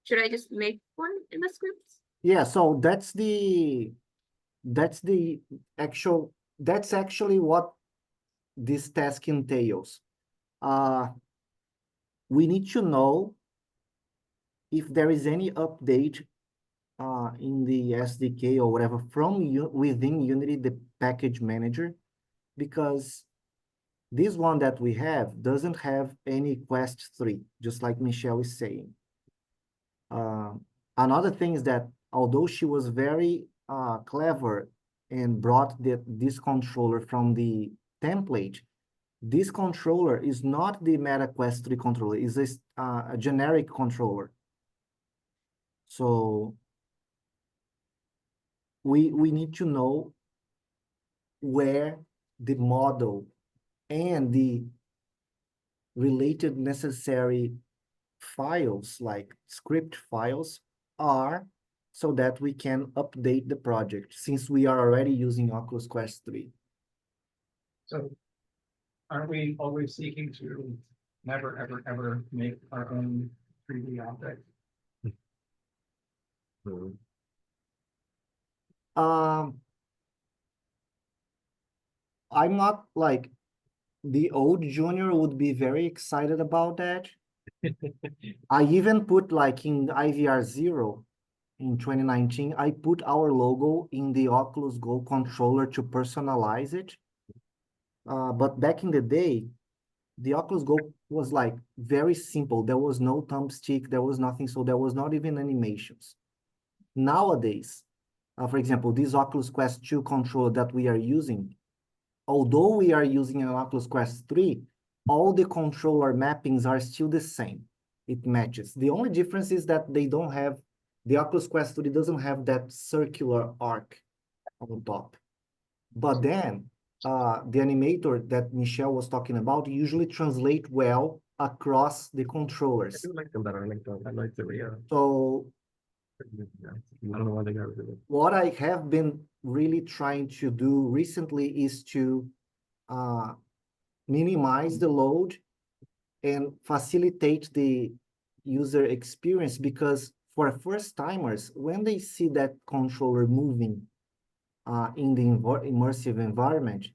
Should I just make one in the scripts? Yeah, so that's actually what this task entails. We need to know if there is any update in the SDK or whatever from within Unity, the package manager, because this one that we have doesn't have any Quest 3, just like Michelle is saying. Another thing is that although she was very clever and brought this controller from the template, this controller is not the Meta Quest 3 controller, it's a generic controller. So we need to know where the model and the related necessary files, like script files, are, so that we can update the project, since we are already using Oculus Quest 3. So aren't we always seeking to never, ever, ever make our own 3D object? I'm not like, the old junior would be very excited about that. I even put like in IVR 0 in 2019, I put our logo in the Oculus Go controller to personalize it. But back in the day, the Oculus Go was like very simple. There was no thumbstick, there was nothing, so there was not even animations. Nowadays, for example, this Oculus Quest 2 controller that we are using, although we are using an Oculus Quest 3, all the controller mappings are still the same. It matches. The only difference is that they don't have, the Oculus Quest 3 doesn't have that circular arc on top. But then, the animator that Michelle was talking about usually translate well across the controllers. I like them better. I like the Rio. So I don't know why they got rid of it. what I have been really trying to do recently is to minimize the load and facilitate the user experience, because for first timers, when they see that controller moving in the immersive environment,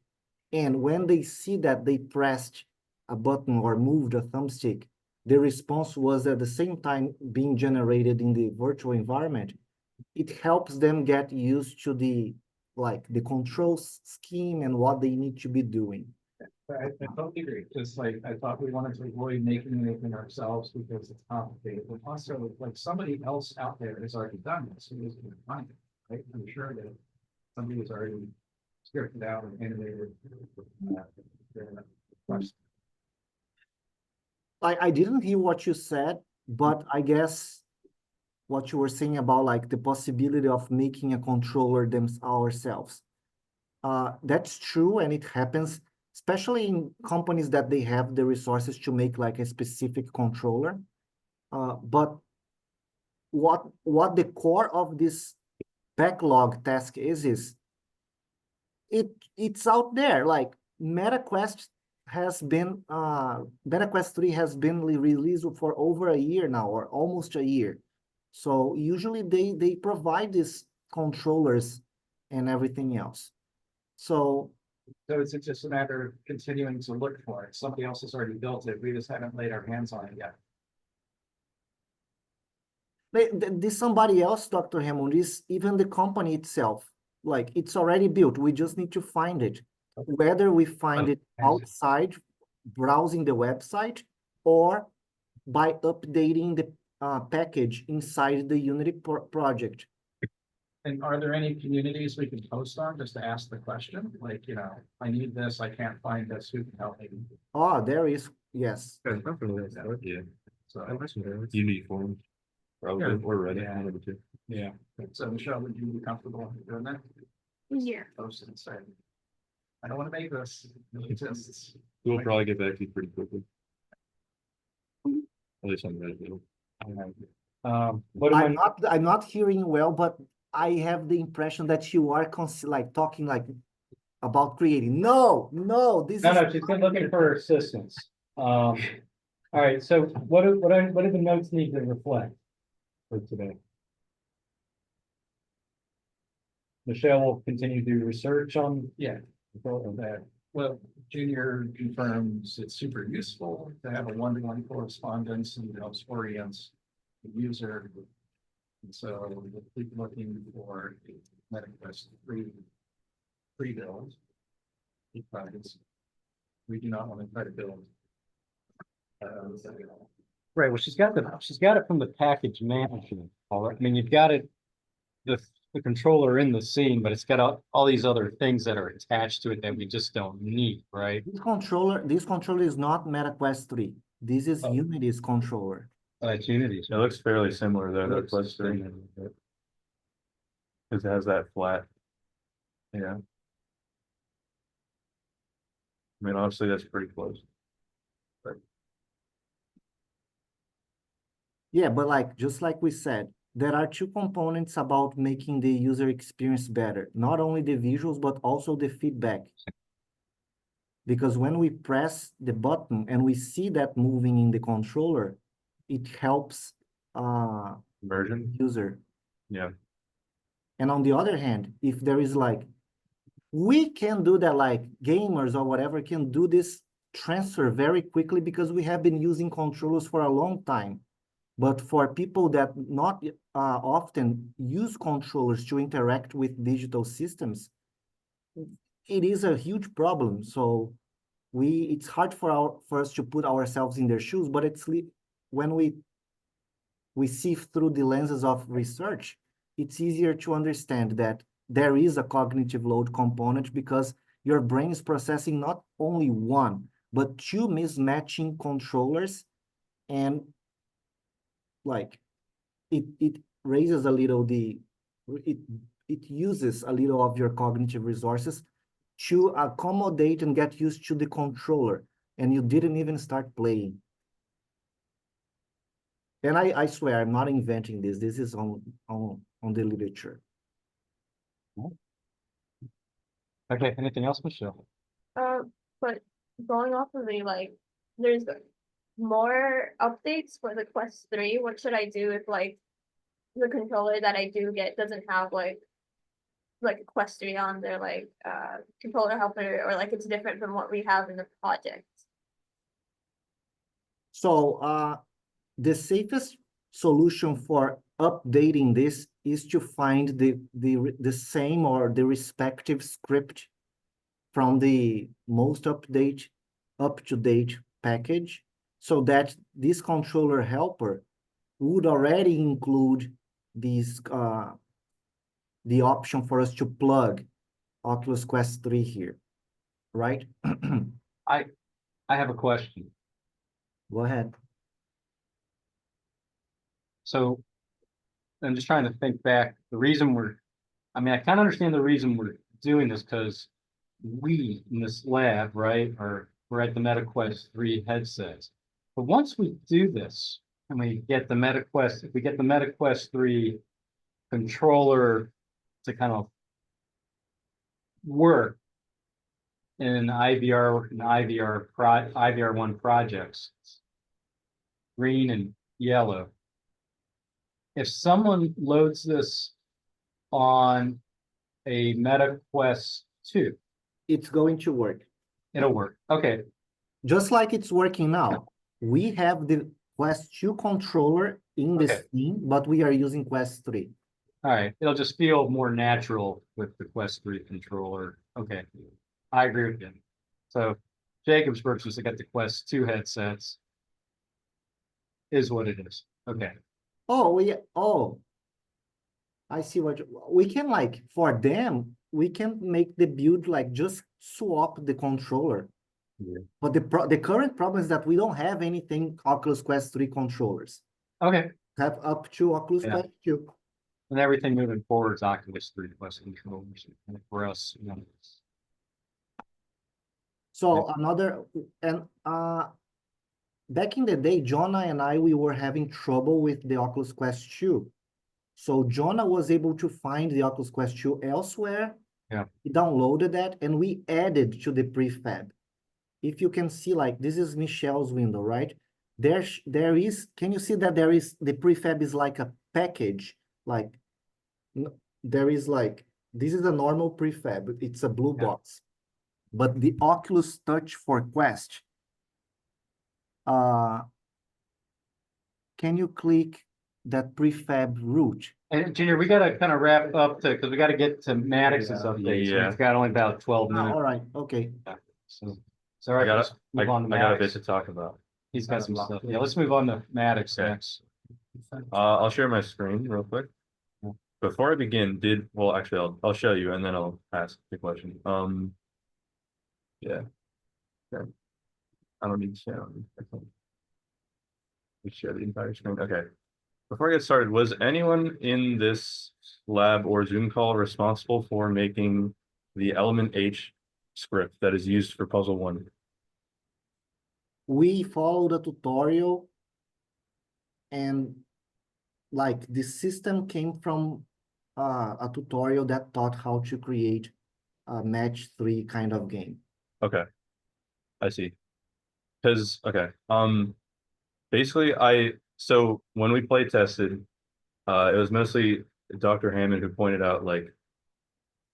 and when they see that they pressed a button or moved a thumbstick, the response was at the same time being generated in the virtual environment. It helps them get used to the control scheme and what they need to be doing. I totally agree, just like, I thought we wanted to avoid making anything ourselves because it's complicated, but also, like, somebody else out there has already done this, who is gonna find it, right? I'm sure that somebody has already scripted out and animated. Their question. I didn't hear what you said, but I guess what you were saying about like the possibility of making a controller ourselves. That's true, and it happens, especially in companies that they have the resources to make like a specific controller. But what the core of this backlog task is it's out there. Like MetaQuest has been MetaQuest 3 has been released for over a year now, or almost a year. So usually they provide these controllers and everything else. So it's just a matter of continuing to look for it. Somebody else has already built it. We just haven't laid our hands on it yet. this somebody else, Dr. Hammond, is even the company itself. Like it's already built. We just need to find it. Whether we find it outside browsing the website or by updating the package inside the Unity project. And are there any communities we can post on just to ask the question? Like, you know, I need this, I can't find this, who can help me? Oh, there is, yes. Yeah. So, I like some Unity forms. Probably, Yeah. we're ready. Yeah. Yeah. so Michelle, would you be comfortable doing that? Yeah. Post it and say, I don't want to make this. It exists. We'll probably get back to you pretty quickly. At least I'm ready to. What am I'm not hearing well, but I have the impression that you are talking like about creating. No, this No, is no, she's been looking for assistance. All right, so what do the notes need to reflect for today? Michelle will continue to do research on, That, well, Junior confirms it's super useful to have a one-to-one correspondence and helps orient the user. And so we'll keep looking for a MetaQuest pre-build. Because we do not want to try to build. right, well, she's got it from the package management, all right, I mean, you've got it, the controller in the scene, but it's got all these other things that are attached to it that we just don't need, right? this controller is not MetaQuest 3. This is Oh. Unity's controller. It's Unity. It looks fairly similar though. Looks That's Cause it has that flat. Yeah. I mean, honestly, that's pretty close. Yeah, but like, just like we said, there are two components about making the user experience better. Not only the visuals, but also the feedback. Because when we press the button and we see that moving in the controller, it helps Version, user. yeah. And on the other hand, if there is like, we can do that, like gamers or whatever can do this transfer very quickly because we have been using controllers for a long time. But for people that not often use controllers to interact with digital systems, it is a huge problem. So it's hard for us to put ourselves in their shoes, but when we see through the lenses of research, it's easier to understand that there is a cognitive load component because your brain is processing not only one, but two mismatching controllers, and like it raises a little it uses a little of your cognitive resources to accommodate and get used to the controller, and you didn't even start playing. And I swear, I'm not inventing this. This is on the literature. Okay, anything else, Michelle? But going off of the like, there's more updates for the Quest 3. What should I do if like the controller that I do get doesn't have like a Quest 3 on their like controller helper, or like it's different from what we have in the project? So the safest solution for updating this is to find the same or the respective script from the most up-to-date package, so that this controller helper would already include these the option for us to plug Oculus Quest 3 here, right? I have a question. Go ahead. So I'm just trying to think back. The reason I mean, I kind of understand the reason we're doing this because we in this lab, right, we're at the MetaQuest 3 headsets. But once we do this and we get the MetaQuest, if we get the MetaQuest 3 controller to kind of work in IVR1 projects, green and yellow. If someone loads this on a MetaQuest 2, It's going to work. it'll work. Okay. Just like it's working now. We have the Quest 2 controller in the Okay. Steam, but we are using Quest 3. All right. It'll just feel more natural with the Quest 3 controller. Okay. I agree with you. So Jacob's versus got the Quest 2 headsets is what it is. Okay. I see we can, like, for them, we can make the build like just swap the controller. Yeah. But the current problem is that we don't have anything Oculus Quest 3 controllers. Okay. Have up to Oculus Yeah. Quest 2. And everything moving forward is Oculus 3 Quest controllers. And for us, So back in the day, Jonah and we were having trouble with the Oculus Quest 2. So Jonah was able to find the Oculus Quest 2 elsewhere. Yeah. He downloaded that and we added to the prefab. If you can see, like, this is Michelle's window, right? There is, can you see that the prefab is like a package, like there is like, this is a normal prefab, it's a blue box. But the Oculus Touch for Quest, can you click that prefab root? And Junior, we gotta kind of wrap up because we gotta get to Maddox's updates. Yeah. We've got only about 12 minutes. All right, okay. So it's all right. Let's move on to I got a bit Maddox. to talk about. He's got some stuff. Yeah, let's move on to Maddox Okay. next. I'll share my screen real quick. Before I begin, actually I'll show you and then I'll ask the question. Yeah. Okay. I don't need to share. We share the entire screen. Okay. Before I get started, was anyone in this lab or Zoom call responsible for making the element H script that is used for puzzle one? We followed a tutorial and like the system came from a tutorial that taught how to create a match 3 kind of game. Okay, I see. Because okay, basically so when we play tested, it was mostly Dr. Hammond who pointed out like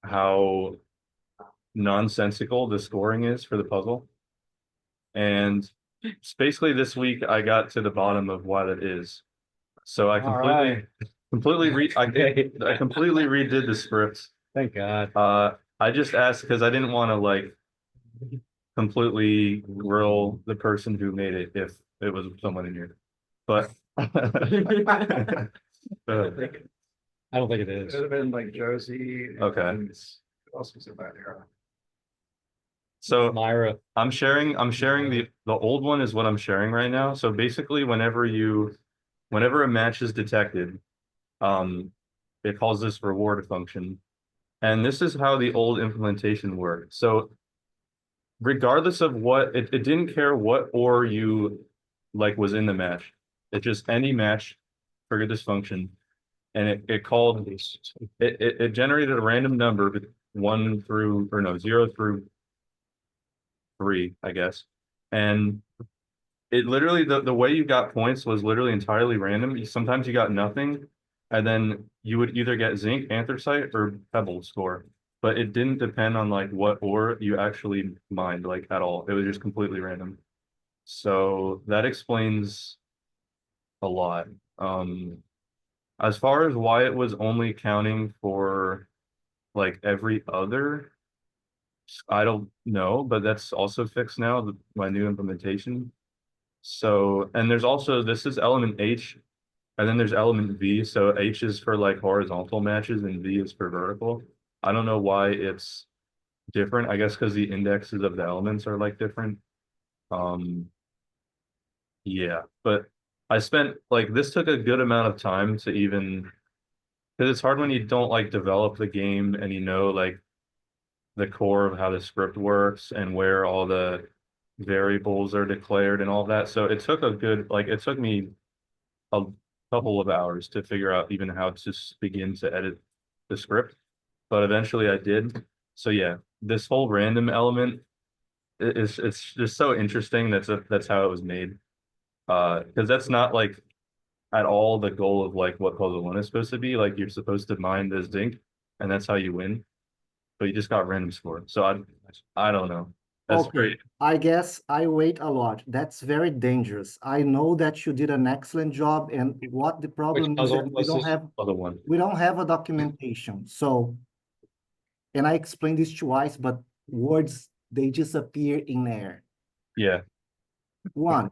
how nonsensical the scoring is for the puzzle. And basically this week I got to the bottom of why that is. So I Alright. completely I completely redid the script. Thank God. I just asked because I didn't want to like completely grill the person who made it if it was someone in here. But I don't think it It is. would have been like Josie. Okay. and Who else was in that era? so Myra. I'm sharing the old one is what I'm sharing right now. So basically whenever a match is detected, it calls this reward function. And this is how the old implementation worked. So regardless of what it didn't care what or you like was in the match. It just any match triggered this function. And it generated a random number 0 through 3, I guess. And it literally the way you got points was literally entirely random. Sometimes you got nothing, and then you would either get zinc, anthracite, or pebble score. But it didn't depend on like what ore you actually mined like at all. It was just completely random. So that explains a lot. As far as why it was only counting for like every other, I don't know, but that's also fixed now, my new implementation. So, and there's also, this is element H, and then there's element V. So H is for like horizontal matches and V is for vertical. I don't know why it's different. I guess because the indexes of the elements are like different. Yeah, but I spent like this took a good amount of time to even because it's hard when you don't like develop the game and you know like the core of how the script works and where all the variables are declared and all that. So it took it took me a couple of hours to figure out even how to begin to edit the script, but eventually I did. So yeah, this whole random element it's just so interesting. That's how it was made. Because that's not like at all the goal of like what puzzle one is supposed to be. Like you're supposed to mine the zinc, and that's how you win. But you just got random score. So I don't know. That's Okay, great. I guess I wait a lot. That's very dangerous. I know that you did an excellent job, and what the Which problem is puzzle that was this other one? we don't have a documentation. So, and I explained this twice, but words they disappear in air. Yeah. One,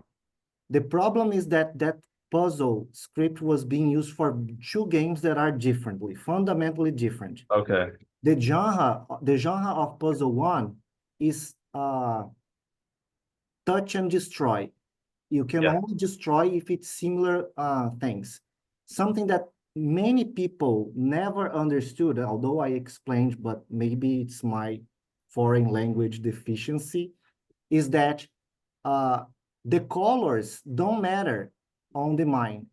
the problem is that that puzzle script was being used for 2 games that are fundamentally different. Okay. The genre of puzzle one is touch and destroy. You can Yeah. only destroy if it's similar things. Something that many people never understood, although I explained, but maybe it's my foreign language deficiency, is that the colors don't matter on the mine.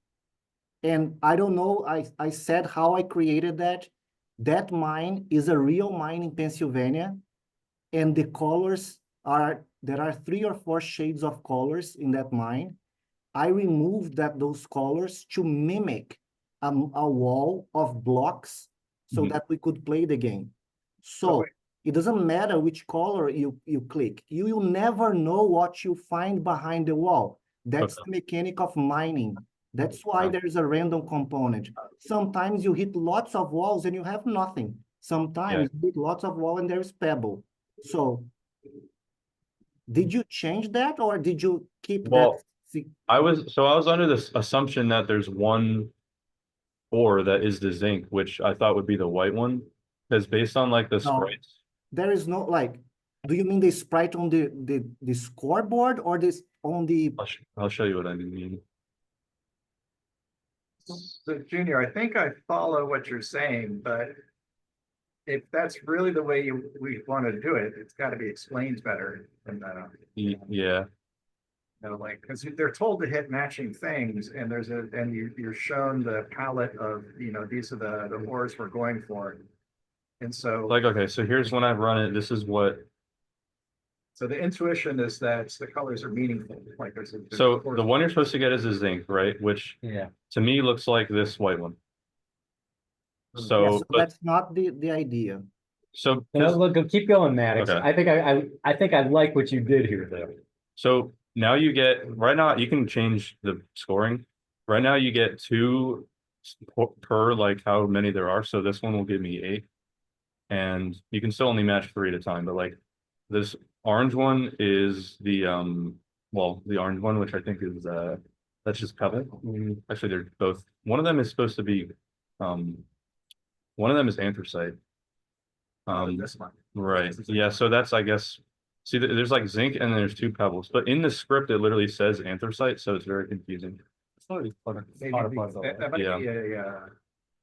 And I don't know, I said how I created that. That mine is a real mine in Pennsylvania, and the colors there are 3 or 4 shades of colors in that mine. I removed those colors to mimic a wall of blocks so Mhm. that we could play the game. So So wait, it doesn't matter which color you click. You will never know what you find behind the wall. That's Okay. the mechanic of mining. That's why Oh. there's a random component. Sometimes you hit lots of walls and you have nothing. Sometimes you hit lots of wall and there's pebble. So did you change that or did you keep that? Well, I was under this assumption that there's one ore that is the zinc, which I thought would be the white one. Because based on like the No. sprites, There is no like, do you mean the sprite on the scoreboard or this on the, I'll show you what I mean. So Junior, I think I follow what you're saying, but if that's really the way we want to do it, it's got to be explained better than that. Yeah, You know, like, because they're told to hit matching things, and you're shown the palette of, you know, these are the ores we're going for. And so, like, okay, so here's when I run it, this is what, so the intuition is that the colors are meaningful, like so the one you're supposed to get is a zinc, right? Which Yeah. to me looks like this white one. Yeah, So, so but, that's not the idea. so, No, look, keep going, Maddox. Okay. I think I think I like what you did here, though. so now you get, right now, you can change the scoring. Right now you get 2 per, like how many there are. So this one will give me 8. And you can still only match 3 at a time, but like this orange one is the well, the orange one, which I think is that's just pebble. Actually, they're both, one of them is supposed to be one of them is anthracite. this one. Right. Yeah, so that's, I guess, see, there's like zinc and then there's 2 pebbles, but in the script it literally says anthracite, so it's very confusing. Maybe that might Yeah. be a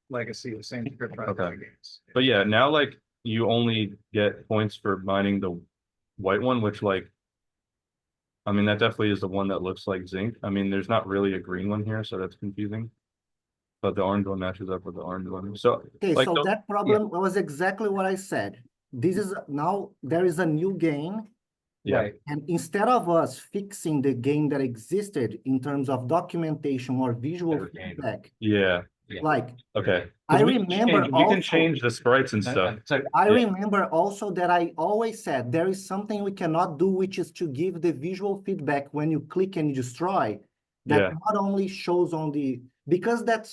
legacy of same script Okay. writing games. But yeah, now like you only get points for mining the white one, which like, I mean, that definitely is the one that looks like zinc. I mean, there's not really a green one here, so that's confusing. But the orange one matches up with the orange one. So Okay, like so the- that problem was exactly what I said. This is now there is a new game, yeah, Right. and instead of us fixing the game that existed in terms of documentation or visual Better game. feedback, yeah, like okay. I We can remember change- we can also- change the sprites and stuff. I Yeah. remember also that I always said there is something we cannot do, which is to give the visual feedback when you click and destroy, that Yeah. not only shows on because that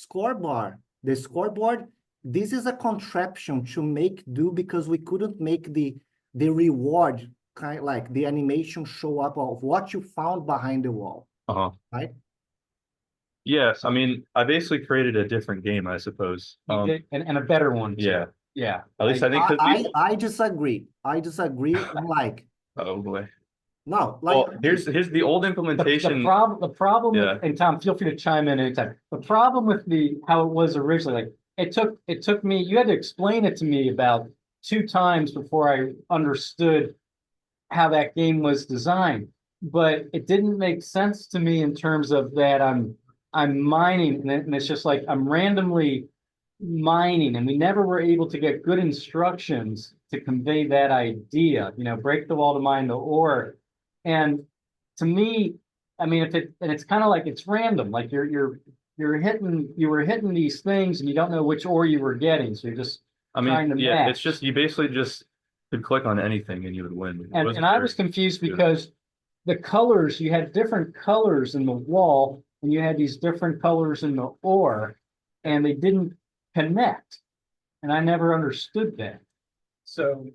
the scoreboard, this is a contraption to make do because we couldn't make the reward kind like the animation show up of what you found behind the wall, Uh-huh. right? Yes, I mean, I basically created a different game, I suppose. And a better one. too. Yeah. Yeah. At least I think that I disagree. I disagree. Like, oh boy. no, like Well, here's the old implementation. The problem, Yeah. and Tom, feel free to chime in anytime. The problem with how it was originally, like, it took me, you had to explain it to me about 2 times before I understood how that game was designed. But it didn't make sense to me in terms of that I'm mining, and it's just like I'm randomly mining, and we never were able to get good instructions to convey that idea, you know, break the wall to mine the ore. And to me, I mean, it's kind of like it's random, like you were hitting these things and you don't know which ore you were getting, so you're just I trying mean, to yeah, match. it's just, you basically just could click on anything and you would win. It And wasn't I very- was confused good. because the colors, you had different colors in the wall, and you had these different colors in the ore, and they didn't connect. And I never understood that. So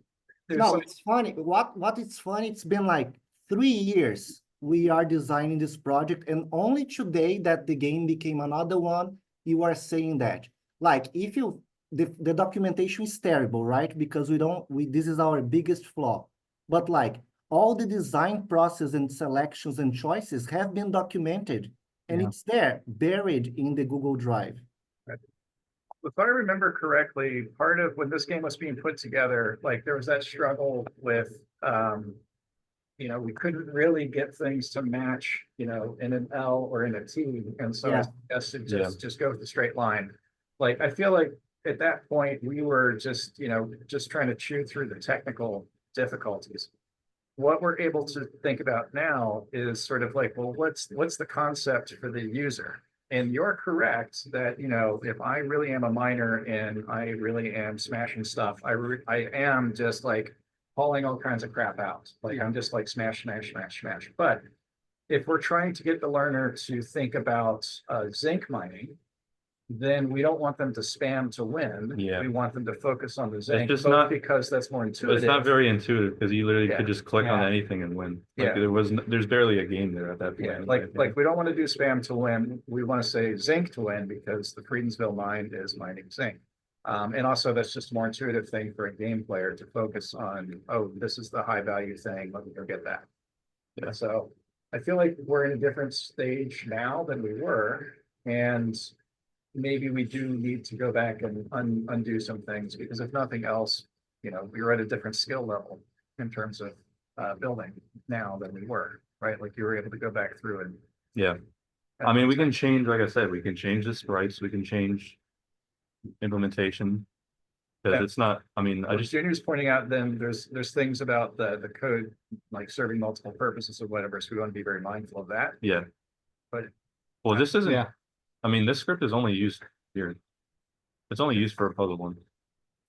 there's no, some- it's funny. What it's funny, it's been like 3 years we are designing this project, and only today that the game became another one, you are saying that. Like, if you, the documentation is terrible, right? Because this is our biggest flaw. But like, all the design process and selections and choices have been documented, and Yeah. it's there, buried in the Google Drive. if I remember correctly, part of when this game was being put together, like there was that struggle with, you know, we couldn't really get things to match, you know, in an L or in a T. And so I Yeah. suggested Yeah. just go with the straight line. Like, I feel like at that point, we were just, you know, just trying to chew through the technical difficulties. What we're able to think about now is sort of like, well, what's the concept for the user? And you're correct that, you know, if I really am a miner and I really am smashing stuff, I am just like hauling all kinds of crap out. Like, I'm just like smash, smash, smash, smash. But if we're trying to get the learner to think about zinc mining, then we don't want them to spam to win. Yeah. We want them to focus on the zinc, just both not- because that's more But it's intuitive. not very intuitive because you literally Yeah. could just click on Yeah. anything and win. Like Yeah. there's barely a game there at that point. Yeah, in my opinion. like we don't want to do spam to win. We want to say zinc to win because the Friedensville mine is mining zinc. And also that's just a more intuitive thing for a game player to focus on, oh, this is the high value thing, let me go get that. Yeah. So I feel like we're in a different stage now than we were. And maybe we do need to go back and undo some things, because if nothing else, you know, we're at a different skill level in terms of building now than we were, right? Like you were able to go back through and. Yeah. I mean, we can change, like I said, we can change the sprites, we can change implementation. Because Yeah. it's not, I mean, I What just, Junior's pointing out, then there's things about the code, like serving multiple purposes or whatever, so we want to be very mindful of that. yeah. But- Well, this isn't, Yeah. I mean, this script is only used here. It's only used for puzzle one.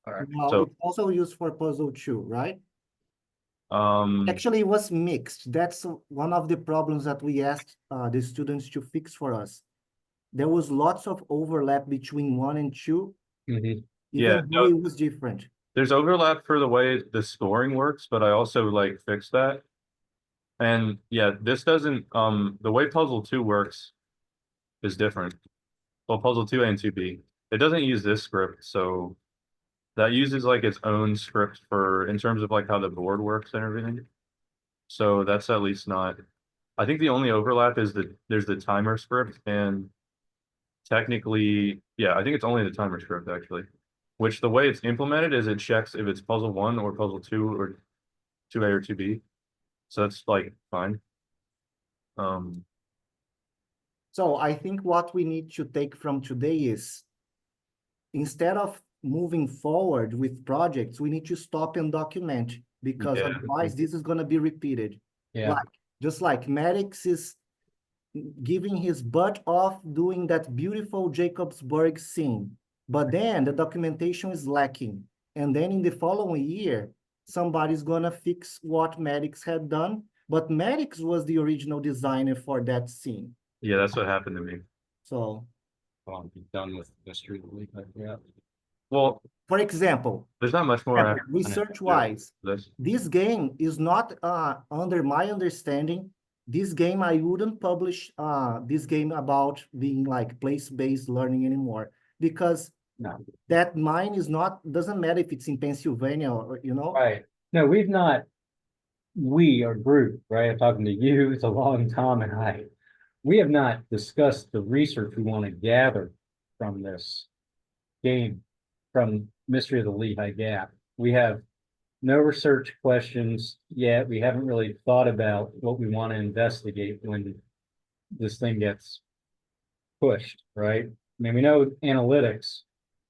All right, Well, So- it's also used for puzzle 2, right? Um, Actually, it was mixed. That's one of the problems that we asked the students to fix for us. There was lots of overlap between 1 and 2, Mhm. Yeah, even though it was different. there's overlap for the way the scoring works, but I also like fixed that. And yeah, this doesn't, the way puzzle 2 works is different. Well, puzzle 2A and 2B, it doesn't use this script, so that uses like its own script for, in terms of like how the board works and everything. So that's at least not, I think the only overlap is that there's the timer script, and technically, yeah, I think it's only the timer script actually. Which the way it's implemented is it checks if it's puzzle 1 or puzzle 2 or 2A or 2B. So that's like fine. So I think what we need to take from today is, instead of moving forward with projects, we need to stop and document, because Yeah. otherwise this is going to be repeated. Yeah. Like, just like Maddox is giving his butt off doing that beautiful Jacobsburg scene, but then the documentation is lacking. And then in the following year, somebody's gonna fix what Maddox had done, but Maddox was the original designer for that scene. Yeah, that's what happened to me. So, Well, be done with Mystery of the League, yeah. Well, for example, there's not much more. I have to do research-wise, This. this game is not, under my understanding, this game, I wouldn't publish this game about being like place-based learning anymore, because No. that mine is not, doesn't matter if it's in Pennsylvania or, you know. Right. No, we've not, we are group, right? I'm talking to you, it's a long Tom and I. We have not discussed the research we want to gather from this game, from Mystery of the Lehigh Gap. We have no research questions yet. We haven't really thought about what we want to investigate when this thing gets pushed, right? I mean, we know analytics.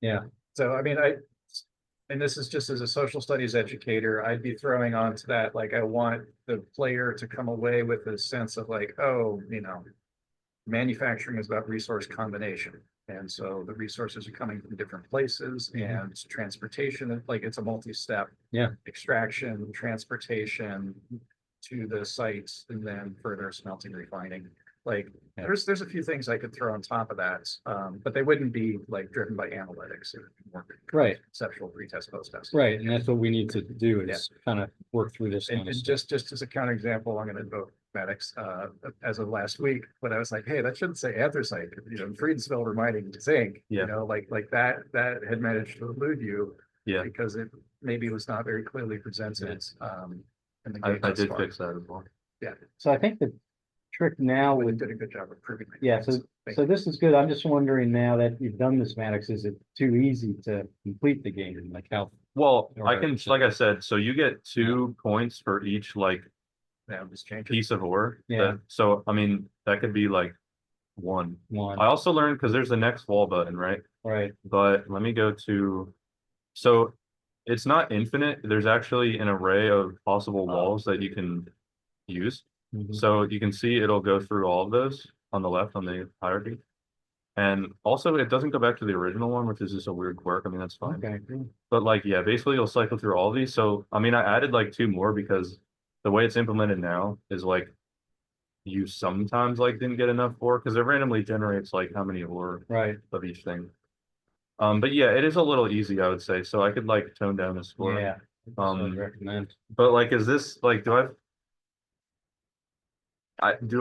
Yeah. so I mean, and this is just as a social studies educator, I'd be throwing onto that, like, I want the player to come away with a sense of like, oh, you know, manufacturing is about resource combination. And so the resources are coming from different places, and transportation, like it's a multi-step. Yeah. Extraction, transportation to the sites, and then further smelting, refining. Like, Yeah. there's a few things I could throw on top of that, but they wouldn't be like driven by analytics. It would be more Right. conceptual pre-test, post-test. Right. And that's what we need to do is kind of work through this. And, kind of and stuff. just as a counterexample, I'm gonna invoke Maddox, as of last week, but I was like, hey, that shouldn't say anthracite, you know, Friedensville reminding zinc, Yeah. you know, like that had managed to elude you. Yeah. Because it maybe was not very clearly presented, in the I game thus did far. fix that as well. So I think the trick now We with, did a good job of proving. my yeah, points. so, Thank so you. this is good. I'm just wondering now that you've done this, Maddox, is it too easy to complete the game? Like how, Well, I Or- can, like I said, so you get 2 points for each like Yeah, I'm just changing. piece of ore. Yeah. So, I mean, that could be like 1. one, I also learned, because there's the next wall button, right? right? But let me go to, so it's not infinite. There's actually an array of possible walls that you can use. Mhm. So you can see it'll go through all of those on the left on the hierarchy. And also it doesn't go back to the original one, which is just a weird quirk. I mean, that's fine. Okay, cool. But like, yeah, basically you'll cycle through all of these. So, I mean, I added like 2 more because the way it's implemented now is like you sometimes like didn't get enough ore, because it randomly generates like how many ore Right, of each thing. But yeah, it is a little easy, I would say. So I could like tone down the score. yeah. That's what I'd recommend. But like, is this like, do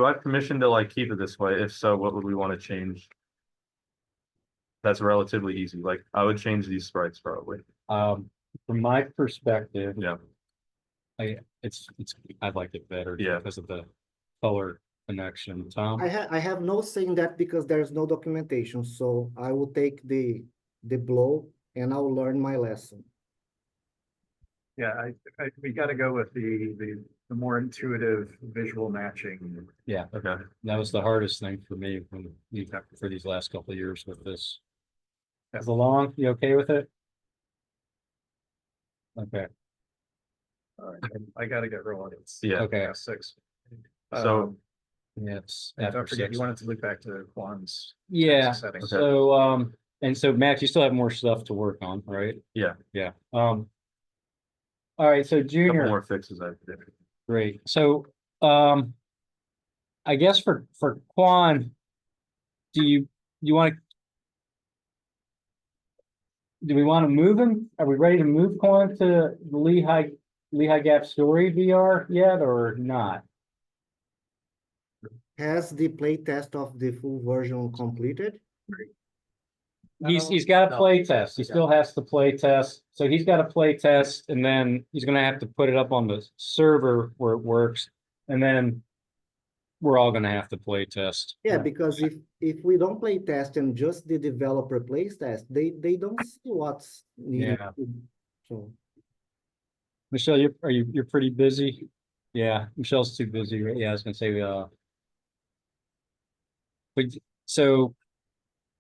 I have permission to like keep it this way? If so, what would we want to change? That's relatively easy. Like, I would change these sprites probably. From my perspective, Yeah. I like it better Yeah. because of the color connection. Tom? I have no say in that because there's no documentation, so I will take the blow and I'll learn my lesson. Yeah, we gotta go with the more intuitive visual matching. Yeah, Okay. that was the hardest thing for me for these last couple of years with this. Is along, you okay with it? Okay, All right, I gotta get rolling. It's Yeah. okay, past 6. So- yeah, it's And after don't forget, 6. you wanted to look back to Juan's. Yeah, settings. so, and so Max, you still have more stuff to work on, right? Yeah. Yeah, all right, so Couple Junior, more fixes I did. great, so, I guess for Quan, you want do we want to move him? Are we ready to move Quan to the Lehigh Gap Story VR yet or not? Has the play test of the full version completed? He's got a play test. He still has to play test. So he's got a play test and then he's gonna have to put it up on the server where it works. And then we're all gonna have to play test. Yeah, because if we don't play test and just the developer plays test, they don't see what's needed. Yeah. So Michelle, you're pretty busy? Yeah, Michelle's too busy, right? Yeah, I was gonna say, but so,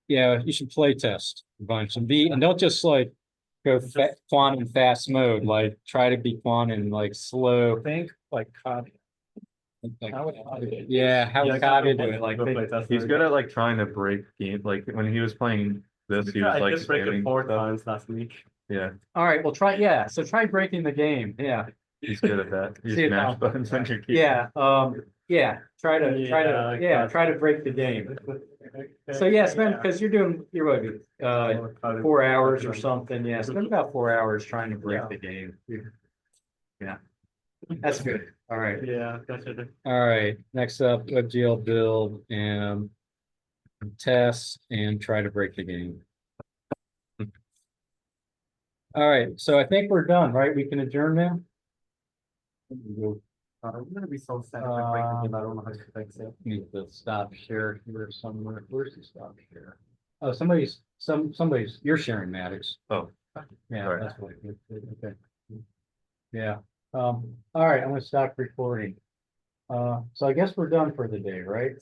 yeah, you should play test a bunch and don't just like go quantum fast mode, like try to be quantum like slow. Think like copy. Like, How would I do it? yeah, how would Kavya do it? Like, He's good at like trying to break game, like when he was playing this, he was I like just break it spamming 4 stuff. times last week. Yeah, all right, well, so try breaking the game. Yeah, he's good at that. You See just it mash now. buttons on your keyboard. yeah, try to break the game. So yeah, spend, because you're what, 4 hours or something. Yeah, spend about 4 hours trying to break the game. Yeah, that's good. All right. Yeah, that's it. All right, next up, WebGL build and test and try to break the game. All right, so I think we're done, right? We can adjourn now? I'm gonna be so sad if I break the game. I don't know how to fix it. Need to stop share here somewhere. Where's the stop share? Oh, somebody's, you're sharing Maddox. Oh, Yeah, Sorry. that's what it is. Okay. Yeah, all right, I'm gonna stop recording. So I guess we're done for the day, right?